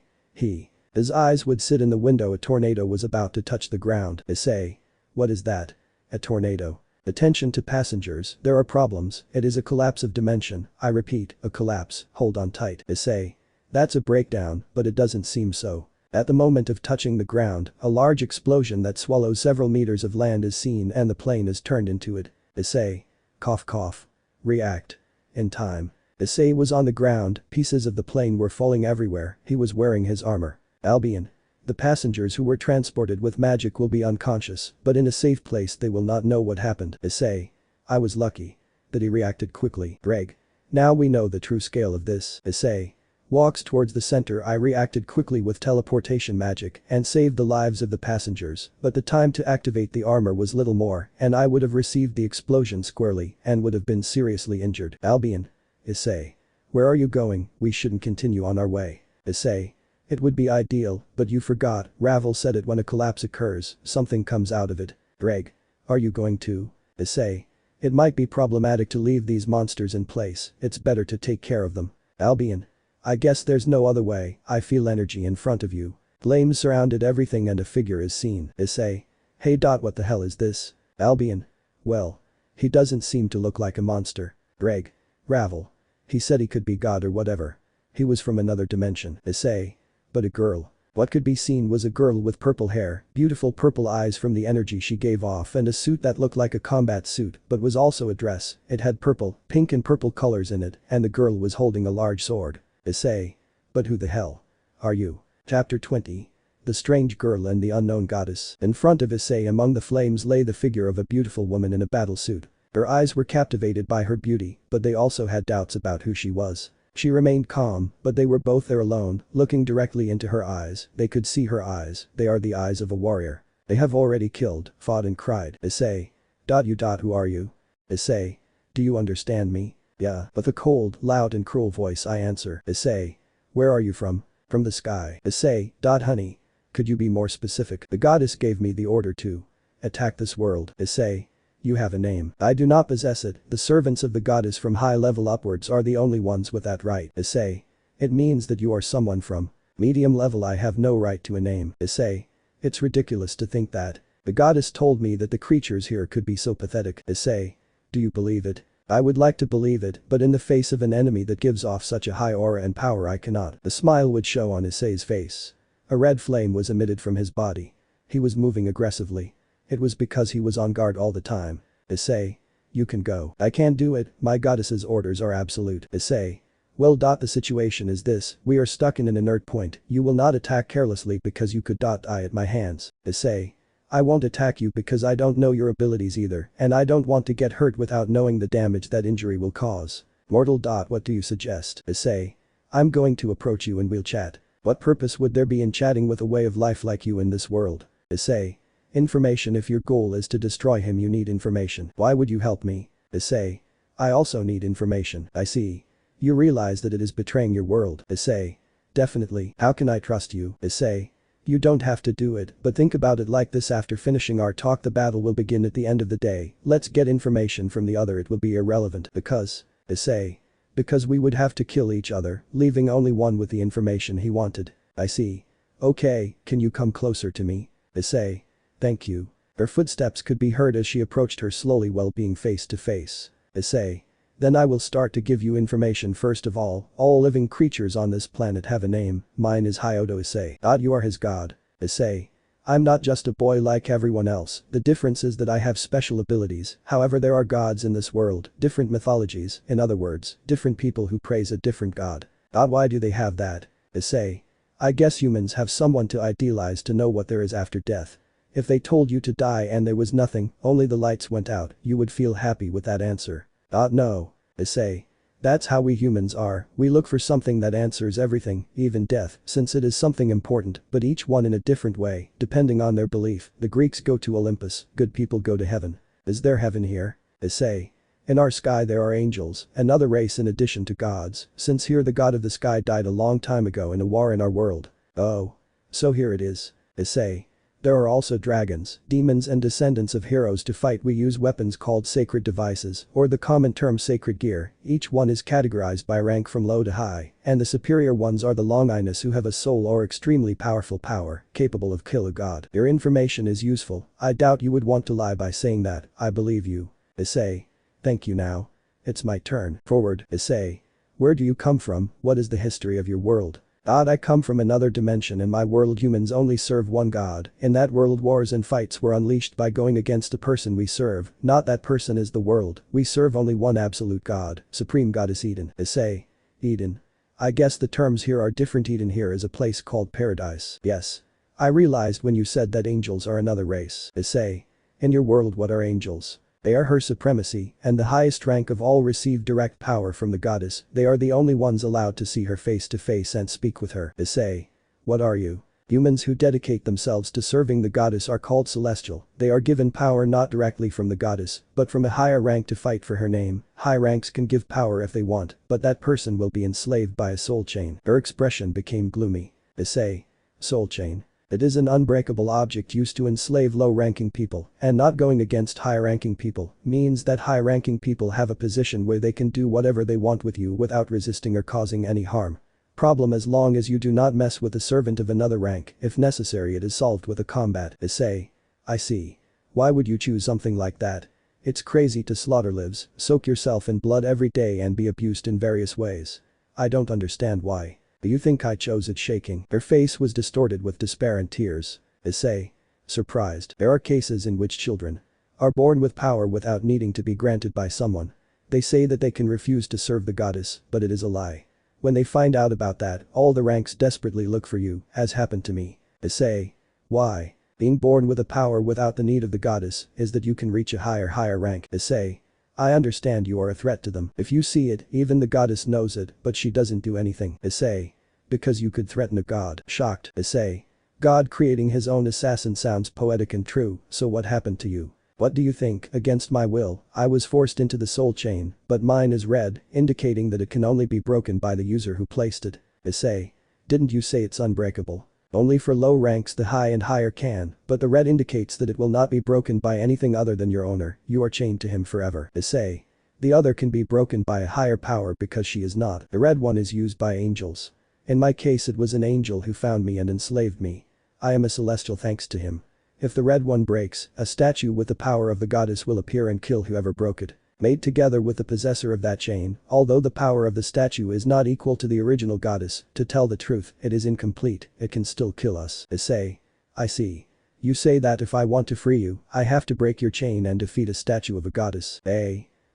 His eyes would sit in the window. A tornado was about to touch the ground. Issei. What is that? A tornado. Attention to passengers, there are problems, it is a collapse of dimension, I repeat, a collapse, hold on tight. Issei. That's a breakdown, but it doesn't seem so. At the moment of touching the ground, a large explosion that swallows several meters of land is seen and the plane is turned into it. Issei. Cough cough. React. In time. Issei was on the ground, pieces of the plane were falling everywhere, he was wearing his armor. Albion. The passengers who were transported with magic will be unconscious, but in a safe place they will not know what happened. Issei. I was lucky. That he reacted quickly. Reg. Now we know the true scale of this. Issei. Walks towards the center. I reacted quickly with teleportation magic and saved the lives of the passengers, but the time to activate the armor was little more and I would have received the explosion squarely and would have been seriously injured. Albion. Issei. Where are you going? We shouldn't continue on our way. Issei. It would be ideal, but you forgot, Ravel said it when a collapse occurs, something comes out of it. Reg. Are you going to? Issei. It might be problematic to leave these monsters in place, it's better to take care of them. Albion. I guess there's no other way, I feel energy in front of you. Flames surrounded everything and a figure is seen. Issei. Hey. What the hell is this? Albion. Well. He doesn't seem to look like a monster. Reg. Ravel. He said he could be God or whatever. He was from another dimension. Issei. But a girl. What could be seen was a girl with purple hair, beautiful purple eyes from the energy she gave off and a suit that looked like a combat suit but was also a dress, it had purple, pink and purple colors in it and the girl was holding a large sword. Issei. But who the hell are you? Chapter 20. The Strange Girl and the Unknown Goddess. In front of Issei among the flames lay the figure of a beautiful woman in a battle suit. Her eyes were captivated by her beauty, but they also had doubts about who she was. She remained calm, but they were both there alone, looking directly into her eyes, they could see her eyes, they are the eyes of a warrior. They have already killed, fought and cried. Issei. Who are you? Issei. Do you understand me? Yeah. With a cold, loud and cruel voice I answer. Issei. Where are you from? From the sky. Issei. Honey. Could you be more specific? The goddess gave me the order to attack this world. Issei. You have a name. I do not possess it, the servants of the goddess from high level upwards are the only ones with that right. Issei. It means that you are someone from medium level. I have no right to a name. Issei. It's ridiculous to think that. The goddess told me that the creatures here could be so pathetic. Issei. Do you believe it? I would like to believe it, but in the face of an enemy that gives off such a high aura and power I cannot. The smile would show on Issei's face. A red flame was emitted from his body. He was moving aggressively. It was because he was on guard all the time. Issei. You can go. I can't do it, my goddess's orders are absolute. Issei. Well. The situation is this, we are stuck in an inert point, you will not attack carelessly because you could die at my hands. Issei. I won't attack you because I don't know your abilities either, and I don't want to get hurt without knowing the damage that injury will cause. Mortal. What do you suggest? Issei. I'm going to approach you and we'll chat. What purpose would there be in chatting with a way of life like you in this world? Issei. Information. If your goal is to destroy him you need information. Why would you help me? Issei. I also need information. I see. You realize that it is betraying your world. Issei. Definitely. How can I trust you? Issei. You don't have to do it, but think about it like this: after finishing our talk the battle will begin at the end of the day, let's get information from the other, it will be irrelevant because, Issei. Because we would have to kill each other, leaving only one with the information he wanted. I see. Okay, can you come closer to me? Issei. Thank you. Her footsteps could be heard as she approached her slowly while being face to face. Issei. Then I will start to give you information. First of all living creatures on this planet have a name, mine is Hyodo Issei. You are his god. Issei. I'm not just a boy like everyone else, the difference is that I have special abilities, however there are gods in this world, different mythologies, in other words, different people who praise a different god. Why do they have that? Issei. I guess humans have someone to idealize to know what there is after death. If they told you to die and there was nothing, only the lights went out, you would feel happy with that answer. No. Issei. That's how we humans are, we look for something that answers everything, even death, since it is something important, but each one in a different way, depending on their belief. The Greeks go to Olympus, good people go to heaven. Is there heaven here? Issei. In our sky there are angels, another race in addition to gods, since here the god of the sky died a long time ago in a war in our world. Oh. So here it is. Issei. There are also dragons, demons and descendants of heroes to fight. We use weapons called sacred devices, or the common term sacred gear, each one is categorized by rank from low to high, and the superior ones are the Longinus who have a soul or extremely powerful power, capable of kill a god. Your information is useful, I doubt you would want to lie by saying that, I believe you. Issei. Thank you now. It's my turn. Forward. Issei. Where do you come from, what is the history of your world? I come from another dimension. In my world humans only serve one god, in that world wars and fights were unleashed by going against the person we serve, not that person is the world, we serve only one absolute god, supreme goddess Eden. Issei. Eden. I guess the terms here are different. Eden here is a place called paradise. Yes. I realized when you said that angels are another race. Issei. In your world what are angels? They are her supremacy, and the highest rank of all receive direct power from the goddess, they are the only ones allowed to see her face to face and speak with her. Issei. What are you? Humans who dedicate themselves to serving the goddess are called celestial, they are given power not directly from the goddess, but from a higher rank to fight for her name. High ranks can give power if they want, but that person will be enslaved by a soul chain. Her expression became gloomy. Issei. Soul chain. It is an unbreakable object used to enslave low-ranking people, and not going against high-ranking people means that high-ranking people have a position where they can do whatever they want with you without resisting or causing any harm. Problem: as long as you do not mess with a servant of another rank, if necessary it is solved with a combat. Issei. I see. Why would you choose something like that? It's crazy to slaughter lives, soak yourself in blood every day and be abused in various ways. I don't understand why. Do you think I chose it? Shaking. Her face was distorted with despair and tears. Issei. Surprised. There are cases in which children are born with power without needing to be granted by someone. They say that they can refuse to serve the goddess, but it is a lie. When they find out about that, all the ranks desperately look for you, as happened to me. Issei. Why? Being born with a power without the need of the goddess is that you can reach a higher rank. Issei. I understand you are a threat to them. If you see it, even the goddess knows it, but she doesn't do anything. Issei. Because you could threaten a god. Shocked. Issei. God creating his own assassin sounds poetic and true, so what happened to you? What do you think? Against my will, I was forced into the soul chain, but mine is red, indicating that it can only be broken by the user who placed it. Issei. Didn't you say it's unbreakable? Only for low ranks the high and higher can, but the red indicates that it will not be broken by anything other than your owner, you are chained to him forever. Issei. The other can be broken by a higher power because she is not. The red one is used by angels. In my case it was an angel who found me and enslaved me. I am a celestial thanks to him. If the red one breaks, a statue with the power of the goddess will appear and kill whoever broke it. Made together with the possessor of that chain, although the power of the statue is not equal to the original goddess, to tell the truth, it is incomplete, it can still kill us. Issei. I see. You say that if I want to free you, I have to break your chain and defeat a statue of a goddess.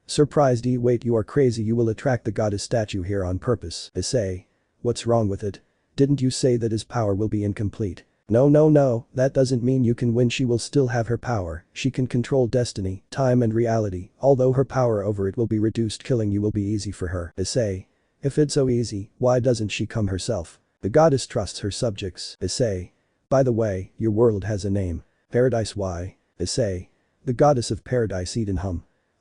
Surprised. Wait, you are crazy, you will attract the goddess statue here on purpose. Issei. What's wrong with it? Didn't you say that his power will be incomplete? No, that doesn't mean you can win. She will still have her power, she can control destiny, time and reality, although her power over it will be reduced. Killing you will be easy for her. Issei. If it's so easy, why doesn't she come herself? The goddess trusts her subjects. Issei. By the way, your world has a name. Paradise. Why? Issei. The goddess of paradise Eden.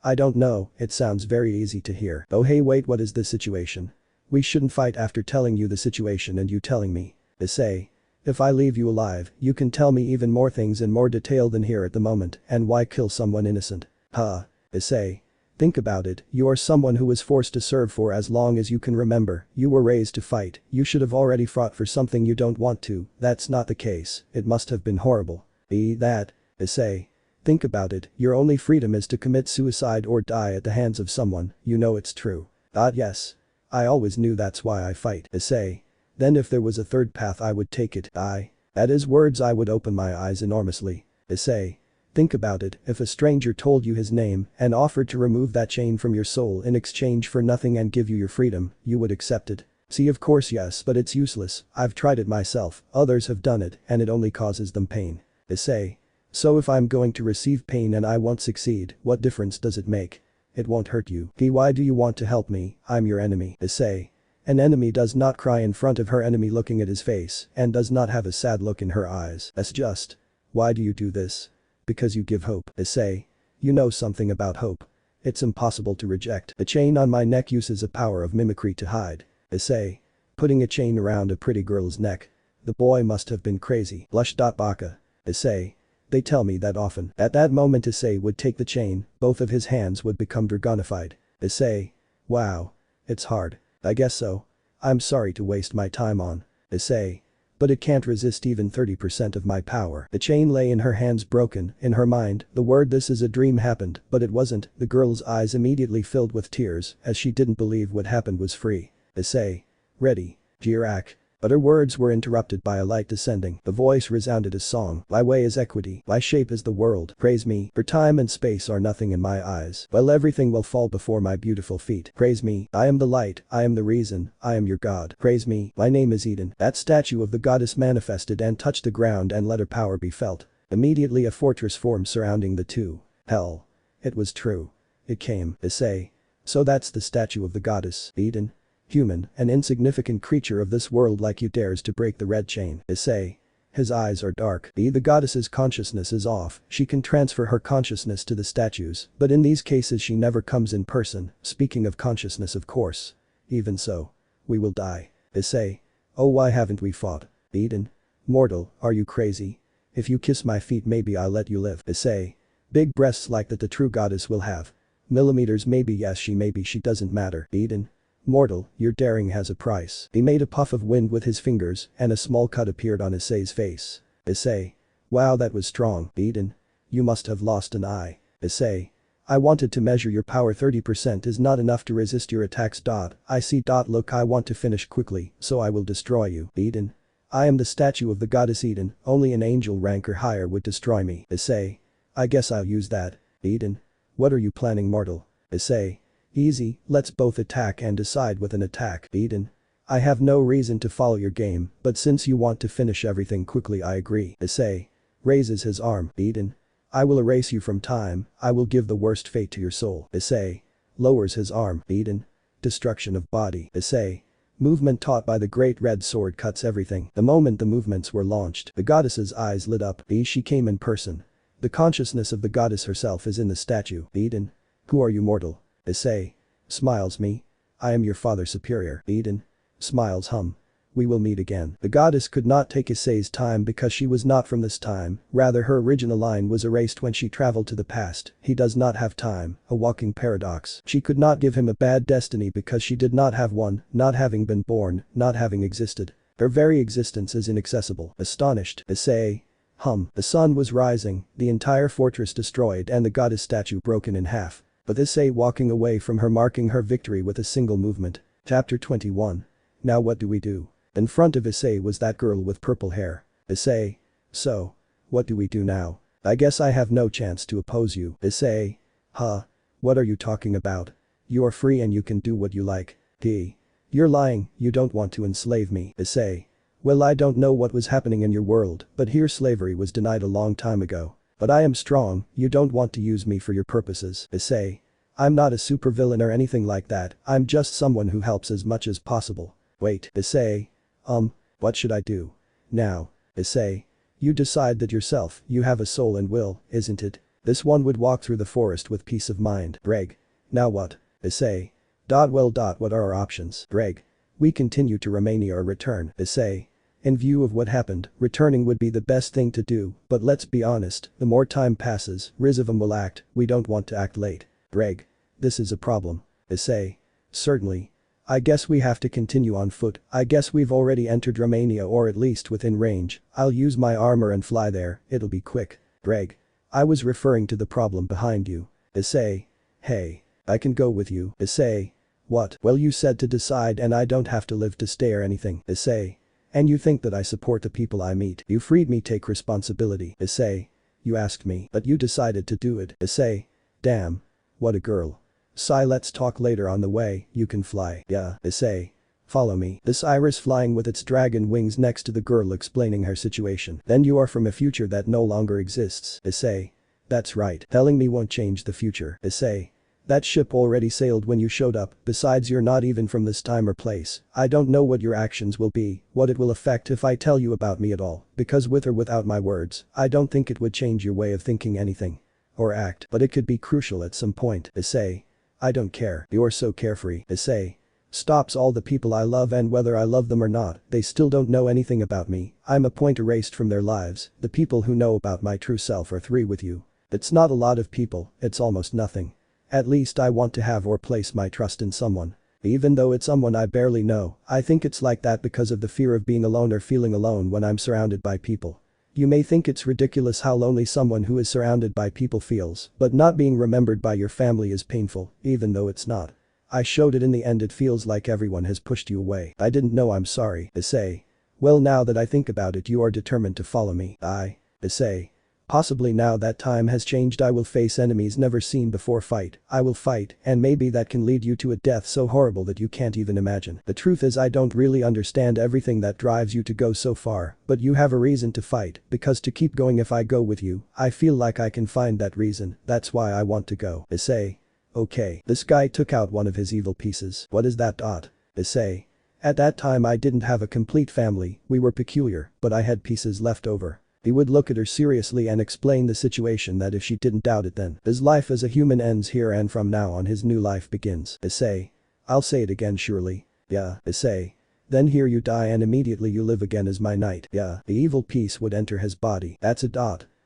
I don't know, it sounds very easy to hear. Oh hey wait, what is this situation? We shouldn't fight after telling you the situation and you telling me. Issei. If I leave you alive, you can tell me even more things in more detail than here at the moment, and why kill someone innocent? Huh. Issei. Think about it, you are someone who was forced to serve for as long as you can remember, you were raised to fight, you should have already fought for something you don't want to, that's not the case, it must have been horrible. That. Issei. Think about it, your only freedom is to commit suicide or die at the hands of someone, you know it's true. Yes. I always knew that's why I fight. Issei. Then if there was a third path I would take it. At his words I would open my eyes enormously. Issei. Think about it, if a stranger told you his name and offered to remove that chain from your soul in exchange for nothing and give you your freedom, you would accept it. See, of course yes, but it's useless, I've tried it myself, others have done it, and it only causes them pain. Issei. So if I'm going to receive pain and I won't succeed, what difference does it make? It won't hurt you. Why do you want to help me? I'm your enemy. Issei. An enemy does not cry in front of her enemy looking at his face and does not have a sad look in her eyes. That's just. Why do you do this? Because you give hope. Issei. You know something about hope. It's impossible to reject. The chain on my neck uses a power of mimicry to hide. Issei. Putting a chain around a pretty girl's neck. The boy must have been crazy. Blush. Baka. Issei. They tell me that often. At that moment Issei would take the chain, both of his hands would become dragonified. Issei. Wow. It's hard. I guess so. I'm sorry to waste my time on. Issei. But it can't resist even 30% of my power. The chain lay in her hands broken, in her mind, the word "this is a dream" happened, but it wasn't, the girl's eyes immediately filled with tears as she didn't believe what happened was free. Issei. Ready. Jirak. But her words were interrupted by a light descending. The voice resounded as song. My way is equity. My shape is the world. Praise me. For time and space are nothing in my eyes. Well, everything will fall before my beautiful feet. Praise me. I am the light. I am the reason. I am your god. Praise me. My name is Eden. That statue of the goddess manifested and touched the ground and let her power be felt. Immediately a fortress formed surrounding the two. Hell. It was true. It came. Issei. So that's the statue of the goddess. Eden. Human, an insignificant creature of this world like you dares to break the red chain. Issei. His eyes are dark. The goddess's consciousness is off, she can transfer her consciousness to the statues, but in these cases she never comes in person, speaking of consciousness of course. Even so. We will die. Issei. Oh, why haven't we fought? Eden. Mortal, are you crazy? If you kiss my feet maybe I'll let you live. Issei. Big breasts like that the true goddess will have. Millimeters maybe yes she doesn't matter. Eden. Mortal, your daring has a price. He made a puff of wind with his fingers and a small cut appeared on Issei's face. Issei. Wow, that was strong. Eden. You must have lost an eye. Issei. I wanted to measure your power. 30% is not enough to resist your attacks. I see. Look, I want to finish quickly, so I will destroy you. Eden. I am the statue of the goddess Eden, only an angel rank or higher would destroy me. Issei. I guess I'll use that. Eden. What are you planning, mortal? Issei. Easy, let's both attack and decide with an attack. Eden. I have no reason to follow your game, but since you want to finish everything quickly I agree. Issei. Raises his arm. Eden. I will erase you from time, I will give the worst fate to your soul. Issei. Lowers his arm. Eden. Destruction of body. Issei. Movement taught by the great red sword cuts everything. The moment the movements were launched, the goddess's eyes lit up. She came in person. The consciousness of the goddess herself is in the statue. Eden. Who are you, mortal? Issei. Smiles me. I am your father superior. Eden. Smiles hum. We will meet again. The goddess could not take Issei's time because she was not from this time, rather her original line was erased when she traveled to the past. He does not have time, a walking paradox. She could not give him a bad destiny because she did not have one, not having been born, not having existed. Her very existence is inaccessible. Astonished. Issei. Hum. The sun was rising, the entire fortress destroyed and the goddess statue broken in half. But Issei walking away from her marking her victory with a single movement. Chapter 21. Now what do we do? In front of Issei was that girl with purple hair. Issei. So. What do we do now? I guess I have no chance to oppose you. Issei. Huh. What are you talking about? You are free and you can do what you like. You're lying, you don't want to enslave me. Issei. Well, I don't know what was happening in your world, but here slavery was denied a long time ago. But I am strong, you don't want to use me for your purposes. Issei. I'm not a supervillain or anything like that, I'm just someone who helps as much as possible. Wait. Issei. What should I do? Now. Issei. You decide that yourself, you have a soul and will, isn't it? This one would walk through the forest with peace of mind. Greg. Now what? Issei. Well. What are our options? Greg. We continue to Romania or return. Issei. In view of what happened, returning would be the best thing to do, but let's be honest, the more time passes, Rizovim will act, we don't want to act late. Reg. This is a problem. Issei. Certainly. I guess we have to continue on foot, I guess we've already entered Romania or at least within range, I'll use my armor and fly there, it'll be quick. Reg. I was referring to the problem behind you. Issei. Hey. I can go with you. Issei. What? Well, you said to decide and I don't have to live to stare anything. Issei. And you think that I support the people I meet. You freed me, take responsibility. Issei. You asked me, but you decided to do it. Issei. Damn. What a girl. Sai, let's talk later on the way, you can fly. Yeah. Issei. Follow me. This iris flying with its dragon wings next to the girl explaining her situation. Then you are from a future that no longer exists. Issei. That's right. Telling me won't change the future. Issei. That ship already sailed when you showed up, besides you're not even from this time or place. I don't know what your actions will be, what it will affect if I tell you about me at all, because with or without my words, I don't think it would change your way of thinking anything. Or act, but it could be crucial at some point. Issei. I don't care, you're so carefree. Issei. Stops all the people I love, and whether I love them or not, they still don't know anything about me, I'm a point erased from their lives, the people who know about my true self are 3 with you. It's not a lot of people, it's almost nothing. At least I want to have or place my trust in someone. Even though it's someone I barely know, I think it's like that because of the fear of being alone or feeling alone when I'm surrounded by people. You may think it's ridiculous how lonely someone who is surrounded by people feels, but not being remembered by your family is painful, even though it's not. I showed it in the end, it feels like everyone has pushed you away. I didn't know, I'm sorry. Issei. Well, now that I think about it, you are determined to follow me. Issei. Possibly now that time has changed, I will face enemies never seen before, I will fight, and maybe that can lead you to a death so horrible that you can't even imagine. The truth is I don't really understand everything that drives you to go so far, but you have a reason to fight, because to keep going if I go with you, I feel like I can find that reason, that's why I want to go. Issei. Okay. This guy took out one of his evil pieces. What is that? Issei. At that time I didn't have a complete family, we were peculiar, but I had pieces left over. He would look at her seriously and explain the situation, that if she didn't doubt it, then his life as a human ends here and from now on his new life begins. Issei. I'll say it again, surely. Yeah. Issei. Then here you die and immediately you live again as my knight. Yeah. The evil piece would enter his body. That's a.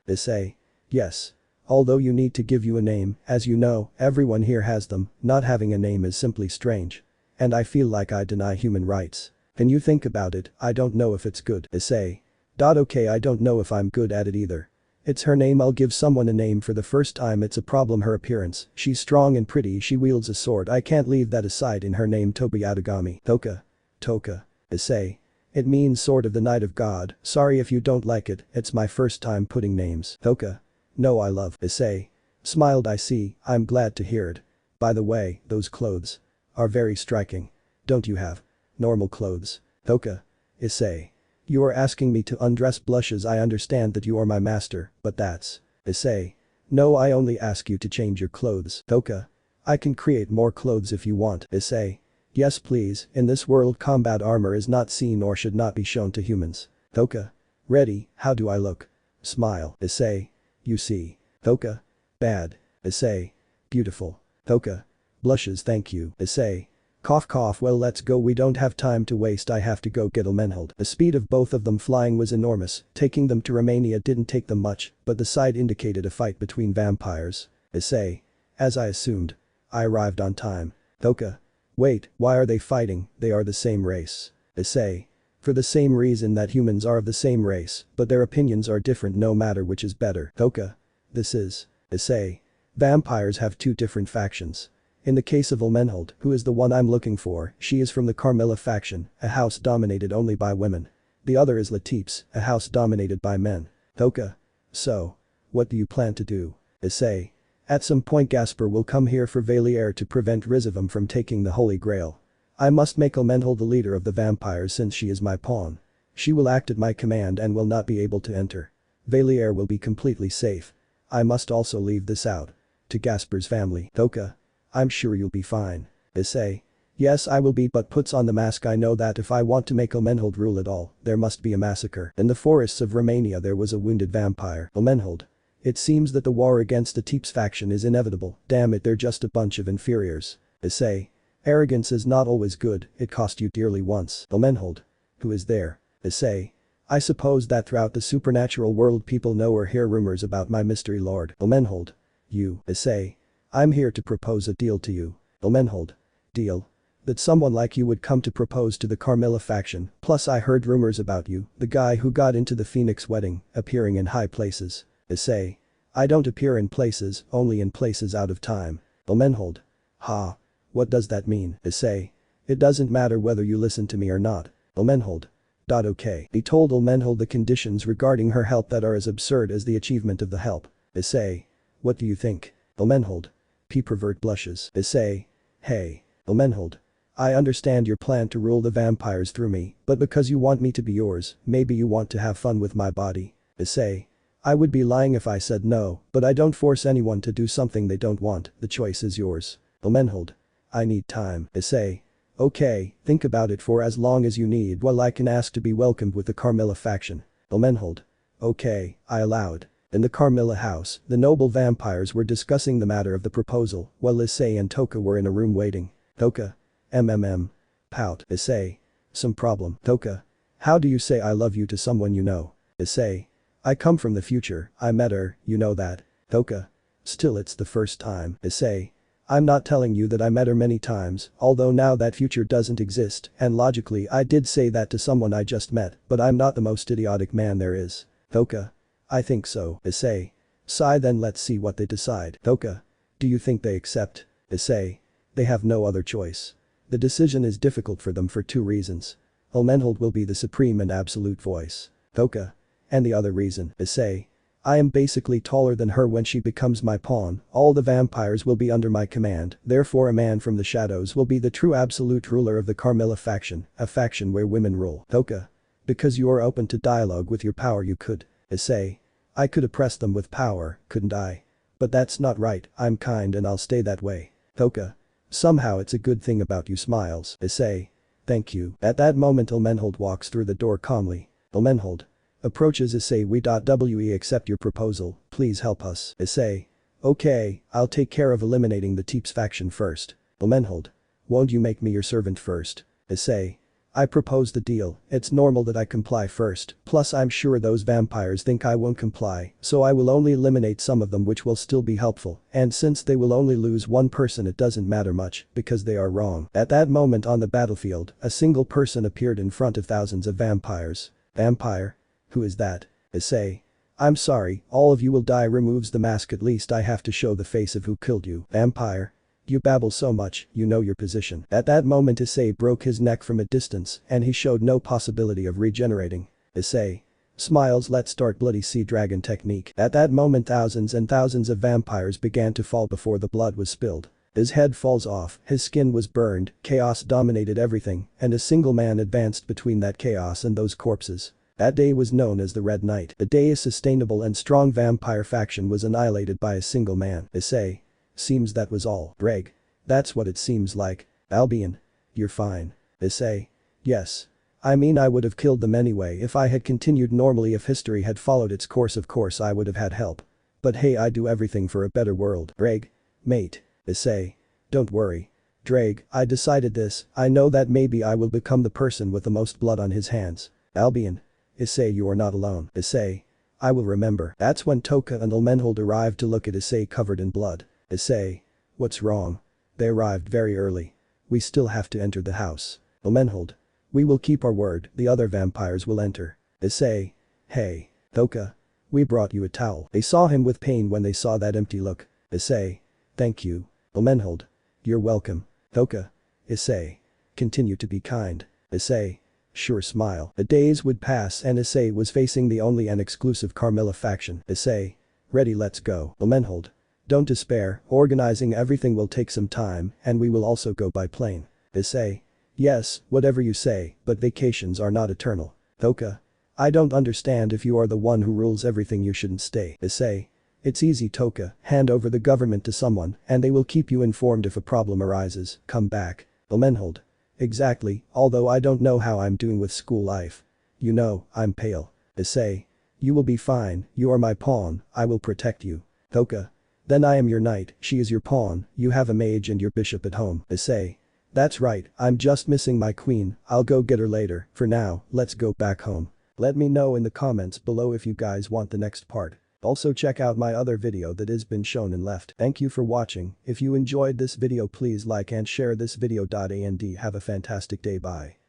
Issei. Yes. Although you need to give you a name, as you know, everyone here has them, not having a name is simply strange. And I feel like I deny human rights. Can you think about it? I don't know if it's good. Issei. Okay, I don't know if I'm good at it either. It's her name, I'll give someone a name for the first time, it's a problem, her appearance, she's strong and pretty, she wields a sword, I can't leave that aside. In her name, Tobayatagami. Toka. Issei. It means sword of the night of God, sorry if you don't like it, it's my first time putting names. Toka. No, I love. Issei. Smiled, I see, I'm glad to hear it. By the way, those clothes are very striking. Don't you have normal clothes? Toka. Issei. You are asking me to undress, blushes, I understand that you are my master, but that's. Issei. No, I only ask you to change your clothes. Toka. I can create more clothes if you want. Issei. Yes please, in this world combat armor is not seen or should not be shown to humans. Toka. Ready, how do I look? Smile. Issei. You see. Toka. Bad. Issei. Beautiful. Toka. Blushes, thank you. Issei. Cough, well let's go, we don't have time to waste, I have to go get Elmenhold. The speed of both of them flying was enormous, taking them to Romania didn't take them much, but the side indicated a fight between vampires. Issei. As I assumed. I arrived on time. Toka. Wait, why are they fighting? They are the same race. Issei. For the same reason that humans are of the same race, but their opinions are different no matter which is better. Toka. This is. Issei. Vampires have 2 different factions. In the case of Elmenhold, who is the one I'm looking for, she is from the Carmilla faction, a house dominated only by women. The other is Latips, a house dominated by men. Toka. So. What do you plan to do? Issei. At some point Gasper will come here for Valier to prevent Rizovim from taking the Holy Grail. I must make Elmenhold the leader of the vampires since she is my pawn. She will act at my command and will not be able to enter. Valier will be completely safe. I must also leave this out. To Gasper's family. Toka. I'm sure you'll be fine. Issei. Yes, I will be, but puts on the mask. I know that if I want to make Elmenhold rule at all, there must be a massacre. In the forests of Romania there was a wounded vampire. Elmenhold. It seems that the war against the Teeps faction is inevitable, damn it, they're just a bunch of inferiors. Issei. Arrogance is not always good, it cost you dearly once. Elmenhold. Who is there? Issei. I suppose that throughout the supernatural world people know or hear rumors about my mystery lord. Ilmenhold. You, Issei. I'm here to propose a deal to you. Ilmenhold. Deal? That someone like you would come to propose to the Carmilla faction, plus I heard rumors about you, the guy who got into the Phoenix wedding, appearing in high places. Issei. I don't appear in places, only in places out of time. Ilmenhold. Ha. What does that mean, Issei? It doesn't matter whether you listen to me or not. Ilmenhold. Okay. He told Ilmenhold the conditions regarding her help that are as absurd as the achievement of the help. Issei. What do you think? Ilmenhold. P-pervert blushes. Issei. Hey. Ilmenhold. I understand your plan to rule the vampires through me, but because you want me to be yours, maybe you want to have fun with my body. Issei. I would be lying if I said no, but I don't force anyone to do something they don't want, the choice is yours. Ilmenhold. I need time. Issei. Okay, think about it for as long as you need while I can ask to be welcomed with the Carmilla faction. Ilmenhold. Okay, I allowed. In the Carmilla house, the noble vampires were discussing the matter of the proposal, while Issei and Toka were in a room waiting. Toka. Pout. Issei. Some problem. Toka. How do you say I love you to someone you know? Issei. I come from the future, I met her, you know that. Toka. Still it's the first time. Issei. I'm not telling you that I met her many times, although now that future doesn't exist, and logically I did say that to someone I just met, but I'm not the most idiotic man there is. Toka. I think so. Issei. Sigh, then let's see what they decide. Toka. Do you think they accept? Issei. They have no other choice. The decision is difficult for them for two reasons. Ilmenhold will be the supreme and absolute voice. Toka. And the other reason, Issei. I am basically taller than her when she becomes my pawn, all the vampires will be under my command, therefore a man from the shadows will be the true absolute ruler of the Carmilla faction, a faction where women rule. Toka. Because you are open to dialogue with your power you could. Issei. I could oppress them with power, couldn't I? But that's not right, I'm kind and I'll stay that way. Toka. Somehow it's a good thing about you smiles. Issei. Thank you. At that moment Ilmenhold walks through the door calmly. Ilmenhold. Approaches Issei. We accept your proposal, please help us. Issei. Okay, I'll take care of eliminating the Teeps faction first. Ilmenhold. Won't you make me your servant first? Issei. I propose the deal, it's normal that I comply first, plus I'm sure those vampires think I won't comply, so I will only eliminate some of them which will still be helpful, and since they will only lose one person it doesn't matter much, because they are wrong. At that moment on the battlefield, a single person appeared in front of thousands of vampires. Vampire? Who is that? Issei. I'm sorry, all of you will die. Removes the mask. At least I have to show the face of who killed you. Vampire. You babble so much, you know your position. At that moment Issei broke his neck from a distance and he showed no possibility of regenerating. Issei. Smiles. Let's start bloody sea dragon technique. At that moment thousands and thousands of vampires began to fall before the blood was spilled. His head falls off, his skin was burned, chaos dominated everything, and a single man advanced between that chaos and those corpses. That day was known as the Red Night. The day a sustainable and strong vampire faction was annihilated by a single man. Issei. Seems that was all. Greg. That's what it seems like. Albion. You're fine. Issei. Yes. I mean I would have killed them anyway if I had continued normally. If history had followed its course, of course I would have had help. But hey, I do everything for a better world. Greg. Mate. Issei. Don't worry. Drake, I decided this, I know that maybe I will become the person with the most blood on his hands. Albion. Issei, you are not alone. Issei. I will remember. That's when Toka and Ilmenhold arrived to look at Issei covered in blood. Issei. What's wrong? They arrived very early. We still have to enter the house. Ilmenhold. We will keep our word, the other vampires will enter. Issei. Hey. Toka. We brought you a towel. They saw him with pain when they saw that empty look. Issei. Thank you. Ilmenhold. You're welcome. Toka. Issei. Continue to be kind. Issei. Sure. Smile. The days would pass and Issei was facing the only and exclusive Carmilla faction. Issei. Ready, let's go. Ilmenhold. Don't despair, organizing everything will take some time and we will also go by plane. Issei. Yes, whatever you say, but vacations are not eternal. Toka. I don't understand, if you are the one who rules everything you shouldn't stay. Issei. It's easy, Toka, hand over the government to someone and they will keep you informed if a problem arises, come back. Ilmenhold. Exactly, although I don't know how I'm doing with school life. You know, I'm pale. Issei. You will be fine, you are my pawn, I will protect you. Toka. Then I am your knight, she is your pawn, you have a mage and your bishop at home. Issei. That's right, I'm just missing my queen, I'll go get her later, for now, let's go back home. Let me know in the comments below if you guys want the next part. Also check out my other video that has been shown and left. Thank you for watching, if you enjoyed this video please like and share this video. And have a fantastic day, bye.